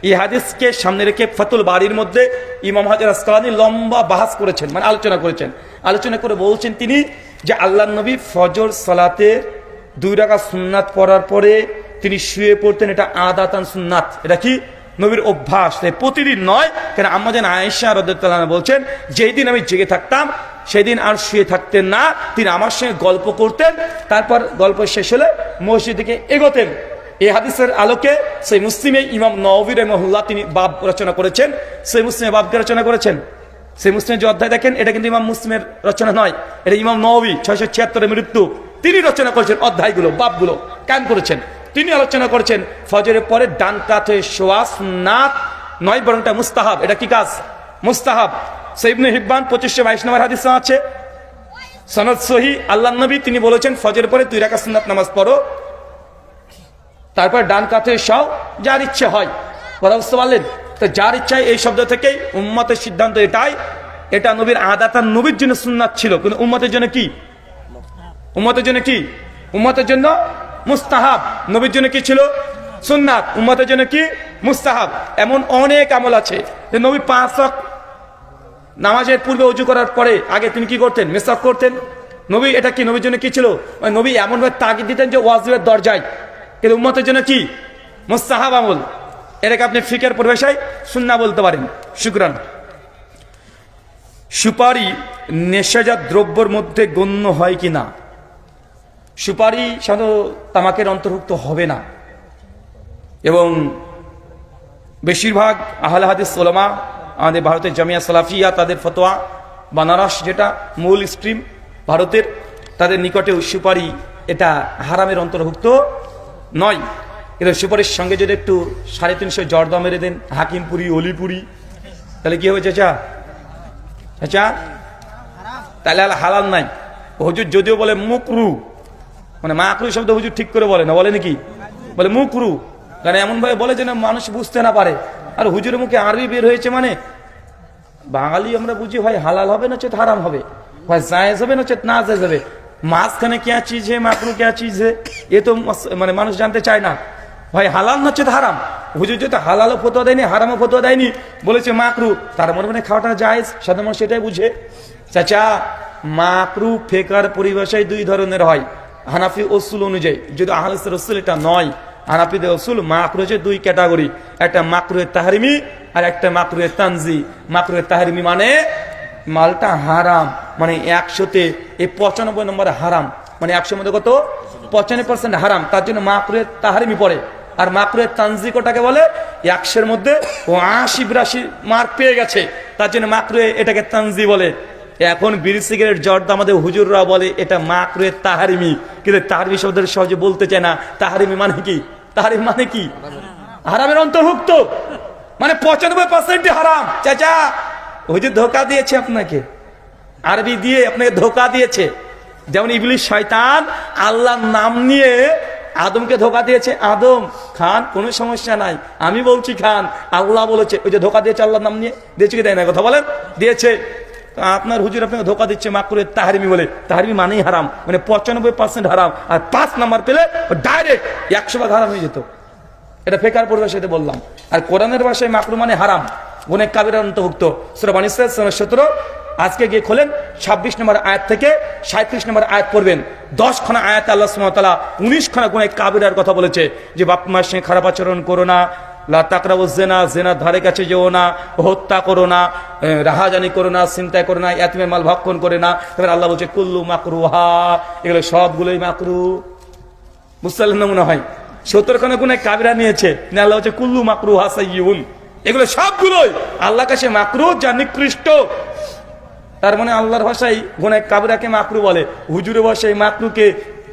এই হাদিসকে সামনে রেখে ফাতুল বারির মধ্যে ইমাম হাজার আসকালানী লম্বা বাহাস করেছেন, মানে আলোচনা করে বলছেন তিনি যে আল্লাহ নবী ফজর সালাতে 2 রাকাত সুন্নাত পড়ার পরে তিনি শুয়ে পড়তেন, এটা আদাতান সুন্নাত, এটা কি নবীর অভ্যাস, প্রতিদিন নয়। কেন আম্মা জান আয়েশা রাদিয়াল্লাহু আনহা বলছেন, যেই দিন আমি জেগে থাকতাম সেদিন আর শুয়ে থাকতেন না, তিনি আমার সঙ্গে গল্প করতেন, তারপর গল্প শেষ হলে মসজিদ থেকে এগোতেন। এই হাদিসের আলোকে সেই মুসলিমে ইমাম নওয়াবী রাহিমাহুল্লাহ তিনি বাব রচনা করেছেন। সেই মুসলিমে বাবকে রচনা করেছেন, সেই মুসলিমের যে অধ্যায় দেখেন এটা কিন্তু ইমাম মুসলিমের রচনা নয়, এটা ইমাম নওয়াবী 676 মৃত্যু, তিনি রচনা করেছেন অধ্যায়গুলো, বাবগুলো কায়েম করেছেন। তিনি আলোচনা করেছেন ফজরের পরে ডান কাঁধে শোয়া সুন্নাত নয়, বরং এটা মুস্তাহাব। এটা কি কাজ? মুস্তাহাব। সহিহ ইবনে হিব্বান 2522 নম্বর হাদিসে আছে, সনদ সহিহ, আল্লাহর নবী তিনি বলেছেন ফজরের পরে 2 রাকাত সুন্নাত নামাজ পড়ো, তারপর ডান কাঁধে শাও, যার ইচ্ছে হয়। কথা বুঝতে পারলেন? তো যার ইচ্ছায় এই শব্দ থেকেই উম্মতের সিদ্ধান্ত এটাই, এটা নবীর আদাতান, নবীর জন্য সুন্নাত ছিল, কিন্তু উম্মতের জন্য কি? উম্মতের জন্য কি? উম্মতের জন্য মুস্তাহাব। নবীর জন্য কি ছিল? সুন্নাত। উম্মতের জন্য কি? মুস্তাহাব। এমন অনেক আমল আছে যে নবী 5 ওয়াক্ত নামাজের পূর্বে ওযু করার পরে আগে তিনি কি করতেন? মেসওয়াক করতেন। নবী এটা কি নবীর জন্য কি ছিল? নবী এমনভাবে তাগিদ দিতেন যে ওয়াজিবের দরজায়, কিন্তু উম্মতের জন্য কি? মুস্তাহাব আমল। এটাকে আপনি ফিকের পরিভাষায় সুন্নাহ বলতে পারেন। শুকরান। সুপারি নেশাজাত দ্রব্যের মধ্যে গণ্য হয় কি না? সুপারি সাধারণত তামাকের অন্তর্ভুক্ত হবে না, এবং বেশিরভাগ আহলে হাদিস উলামা, আমাদের ভারতের জামিয়া সালাফিয়া, তাদের ফতোয়া, বানারস যেটা মূল স্ট্রিম ভারতের, তাদের নিকটেও সুপারি এটা হারামের অন্তর্ভুক্ত নয়। কিন্তু সুপারির সঙ্গে যদি একটু 350 জর্দা মেরে দেন, হাকিমপুরি, অলিপুরি, তাহলে কি হবে চাচা? চাচা তাহলে হালাল নাই। হুজুর যদিও বলে মুকরু, মানে মাকরু শব্দ হুজুর ঠিক করে বলে না, বলে নাকি? বলে মুকরু, কারণ এমন ভাবে বলে যেন মানুষ বুঝতে না পারে। আর হুজুরের মুখে আরবি বের হয়েছে, মানে বাঙালি আমরা বুঝি হয় হালাল হবে না চেত হারাম হবে, হয় জায়েজ হবে না চেত না জায়েজ হবে। মাঝখানে क्या चीज है, মাকরু क्या चीज है, এ তো মানে মানুষ জানতে চায় না। হয় হালাল না চেত হারাম। হুজুর যেহেতু হালালও ফতোয়া দেয়নি, হারামও ফতোয়া দেয়নি, বলেছে মাকরু, তার মানে খাওয়াটা জায়েজ, সাধারণ মানুষ সেটাই বুঝে। চাচা মাকরু ফেকার পরিভাষায় 2 ধরনের হয়, হানাফি উসুল অনুযায়ী। যদি আহলে রসুল এটা নয়, হানাফিদের উসুল মাকরু হচ্ছে 2 ক্যাটাগরি, একটা মাকরুয়ে তাহরিমি আর একটা মাকরুয়ে তানজি। মাকরুয়ে তাহরিমি মানে মালটা হারাম, মানে 100-তে 95 নম্বর হারাম, মানে 100 মধ্যে কত? 95% হারাম, তার জন্য মাকরুয়ে তাহরিমি পড়ে। আর মাকরুয়ে তানজি কোটাকে বলে 100-এর মধ্যে 80-82 মার্ক পেয়ে গেছে, তার জন্য মাকরুয়ে এটাকে তানজি বলে। এখন বিড়ি সিগারেট জর্দা আমাদের হুজুররা বলে এটা মাকরুয়ে তাহরিমি, কিন্তু তাহরিমি শব্দের সহজে বলতে চায় না। তাহরিমি মানে কি? তাহরিম মানে কি? হারামের অন্তর্ভুক্ত, মানে 95% হারাম। চাচা হুজুর ধোকা দিয়েছে আপনাকে, আরবি দিয়ে আপনাকে ধোকা দিয়েছে। যেমন ইবলিস শয়তান আল্লাহর নাম নিয়ে আদমকে ধোকা দিয়েছে, আদম খান কোনো সমস্যা নাই, আমি বলছি খান, আল্লাহ বলেছে। ওই যে ধোকা দিয়েছে আল্লাহর নাম নিয়ে, দিয়েছে কি দেয় না? কথা বলেন, দিয়েছে। আপনার হুজুর আপনাকে ধোকা দিচ্ছে মাকরুয়ে তাহরিমি বলে। তাহরিমি মানেই হারাম, মানে 95% হারাম, আর 5 নাম্বার পেলে ডাইরেক্ট 100 হারাম হয়ে যেত। এটা ফেকার পরিভাষাতে বললাম। আর কোরআনের ভাষায় মাকরু মানে হারাম, গুনাহ কাবিরার অন্তর্ভুক্ত। সূরা বনী ইসরাঈল 17, আজকে গিয়ে খোলেন 26 নম্বর আয়াত থেকে 37 নম্বর আয়াত পড়বেন। 10 খানা আয়াত আল্লাহ সুবহানাহু ওয়া তাআলা 19 খানা গুনাহ কাবিরার কথা বলেছে, যে বাপ মার সঙ্গে খারাপ আচরণ করো না, লা তাকরাবুজ জিনা, জিনার ধারে কাছে যেও না, হত্যা করো না, রাহাজানি করো না, চিন্তা করো না, ইয়াতীমের মাল ভক্ষণ করে না। তারপর আল্লাহ বলছে কুল্লু মাকরুহা, এগুলো সবগুলোই মাকরু। বুঝতে পারলেন না মনে হয়? 70 খানা গুনাহ কাবিরা নিয়েছে, আল্লাহ বলছে কুল্লু মাকরুহা সাইয়্যুন, এগুলো সবগুলোই আল্লাহর কাছে মাকরু, যা নিকৃষ্ট। তার মানে আল্লাহর ভাষায় গুনাহ কাবিরাকে মাকরু বলে, হুজুরের ভাষায় মাকরুকে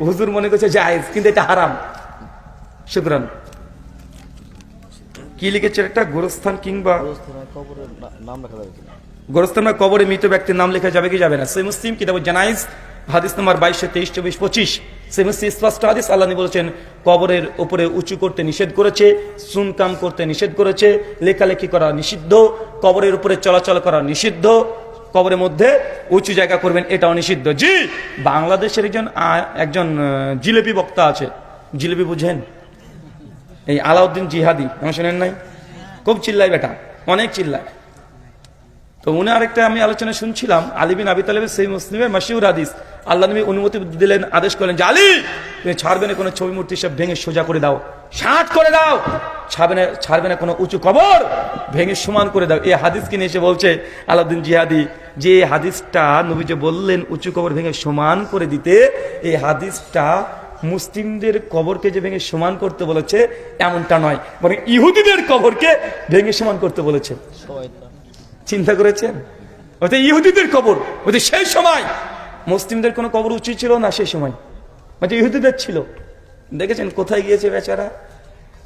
হুজুর মনে করছে জায়েজ, কিন্তু এটা হারাম। শুকরান। কি লিখেছে একটা? গোরস্থান কিংবা নাম লেখা যাবে কিনা? গোরস্থান কবরে মৃত ব্যক্তির নাম লেখা যাবে কি যাবে না? সহিহ মুসলিম কিতাবুল জানাইজ হাদিস নম্বর 2223, 24, 25 সেমিসি স্পষ্ট হাদিস। আল্লাহ নবী বলেছেন কবরের উপরে উঁচু করতে নিষেধ করেছে, সুনকাম করতে নিষেধ করেছে, লেখালেখি করা নিষিদ্ধ, কবরের উপরে চলাচল করা নিষিদ্ধ, কবরের মধ্যে উঁচু জায়গা করবেন এটাও নিষিদ্ধ। জি, বাংলাদেশের একজন জিলেপি বক্তা আছে, জিলেপি বুঝেন? এই আলাউদ্দিন জিহাদি, আমি শোনেন নাই? খুব চিল্লায় বেটা, অনেক চিল্লায়। তো উনি আরেকটা আমি আলোচনা শুনছিলাম, আলী বিন আবি তালেবের সেই মুসলিমের মাশহুর হাদিস। আল্লাহ নবী অনুমতি দিলেন, আদেশ করলেন যে আলী তুমি ছাড়বে না কোনো ছবি মূর্তি সব ভেঙে সোজা করে দাও, ষাট করে দাও, ছাড়বে না কোনো উঁচু কবর, ভেঙে সমান করে দাও। এই হাদিসকে নিয়ে এসে বলছে আলাউদ্দিন জিহাদি যে হাদিসটা নবী যে বললেন উঁচু কবর ভেঙে সমান করে দিতে, এই হাদিসটা মুসলিমদের কবরকে যে ভেঙে সমান করতে বলেছে এমনটা নয়, মানে ইহুদিদের কবরকে ভেঙে সমান করতে বলেছে। চিন্তা করেছেন? ওটা ইহুদিদের কবর, ওটা সেই সময় মুসলিমদের কোনো কবর উচিত ছিল না, সেই সময় মানে ইহুদিদের ছিল। দেখেছেন কোথায় গিয়েছে বেচারা,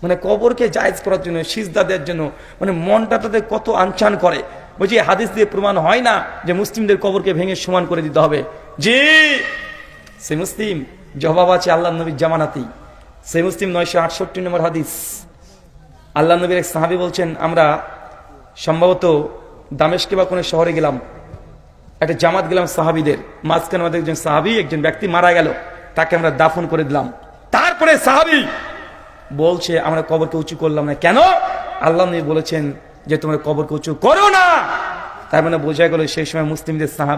মানে কবরকে জায়েজ করার জন্য, সিজদা দেওয়ার জন্য, মানে মনটা তাদের কত আনচান করে। বলছি হাদিস দিয়ে প্রমাণ হয় না যে মুসলিমদের কবরকে ভেঙে সমান করে দিতে হবে। যে সে মুসলিম জবাব আছে আল্লাহ নবীর জামানাতেই। সে মুসলিম 968 নম্বর হাদিস। আল্লাহ নবীর এক সাহাবী বলছেন আমরা সম্ভবত দামেস্কে বা কোনো শহরে গেলাম, একটা জামাত গেলাম সাহাবীদের, মাঝখানে আমাদের একজন সাহাবী, একজন ব্যক্তি মারা গেল, তাকে আমরা দাফন করে দিলাম। তারপরে সাহাবী বলছে আমরা কবরকে উঁচু করলাম না কেন? আল্লাহ নবী বলেছেন যে তোমরা কবরকে উঁচু করো না। তার মানে বোঝা গেল সেই সময়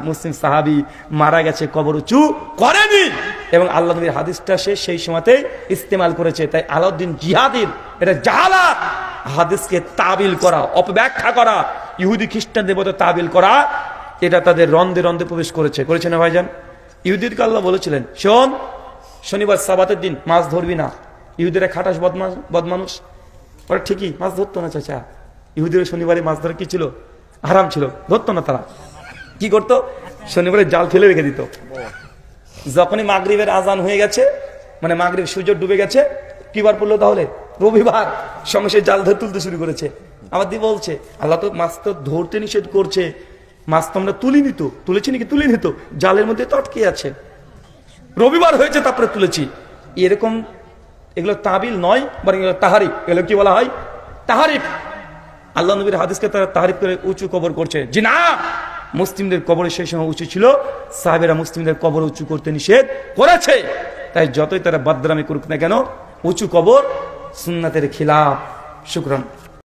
মুসলিম সাহাবী মারা গেছে, কবর উঁচু করেনি, এবং আল্লাহ নবীর হাদিসটা সেই সময়তে ইস্তেমাল করেছে। তাই আলাউদ্দিন জিহাদির এটা জাহালাত, হাদিসকে তাবিল করা, অপব্যাখ্যা করা, ইহুদি খ্রিস্টানদের মতো তাবিল করা, এটা তাদের রন্ধে রন্ধে প্রবেশ করেছে না ভাইজান? ইহুদিরকে আল্লাহ বলেছিলেন শোন, শনিবার সাবাতের দিন মাছ ধরবি না। ইহুদিরা খাটাস বদমানুষ, ওরা ঠিকই মাছ ধরতো না চাচা। ইহুদিরা শনিবারে মাছ ধরা কি ছিল? হারাম ছিল, ধরতো না। তারা কি করতো? শনিবারে জাল ফেলে রেখে দিত। যখনই মাগরিবের আজান হয়ে গেছে, মানে মাগরিব সূর্য ডুবে গেছে, কি বার পড়লো তাহলে? রবিবার, সঙ্গে সে জাল ধরে তুলতে শুরু করেছে। আমার দি বলছে আল্লাহ তো মাছ তো ধরতে নিষেধ করছে, মাছ তো আমরা তুলেছি নাকি তুলে নিত, জালের মধ্যে তো আটকে আছে, রবিবার হয়েছে তারপরে তুলেছি। এরকম এগুলো তাবিল নয়, বরং এগুলো তাহারিফ। এগুলো কি বলা হয়? তাহারিফ। আল্লাহ নবীর হাদিসকে তারা তাহারিফ করে উঁচু কবর করছে। জি না, মুসলিমদের কবরের সেই সময় উঁচু ছিল, সাহাবেরা মুসলিমদের কবর উঁচু করতে নিষেধ করেছে। তাই যতই তারা বাদরামি করুক না কেন, উঁচু কবর সুন্নাতের খিলাফ। শুকরান।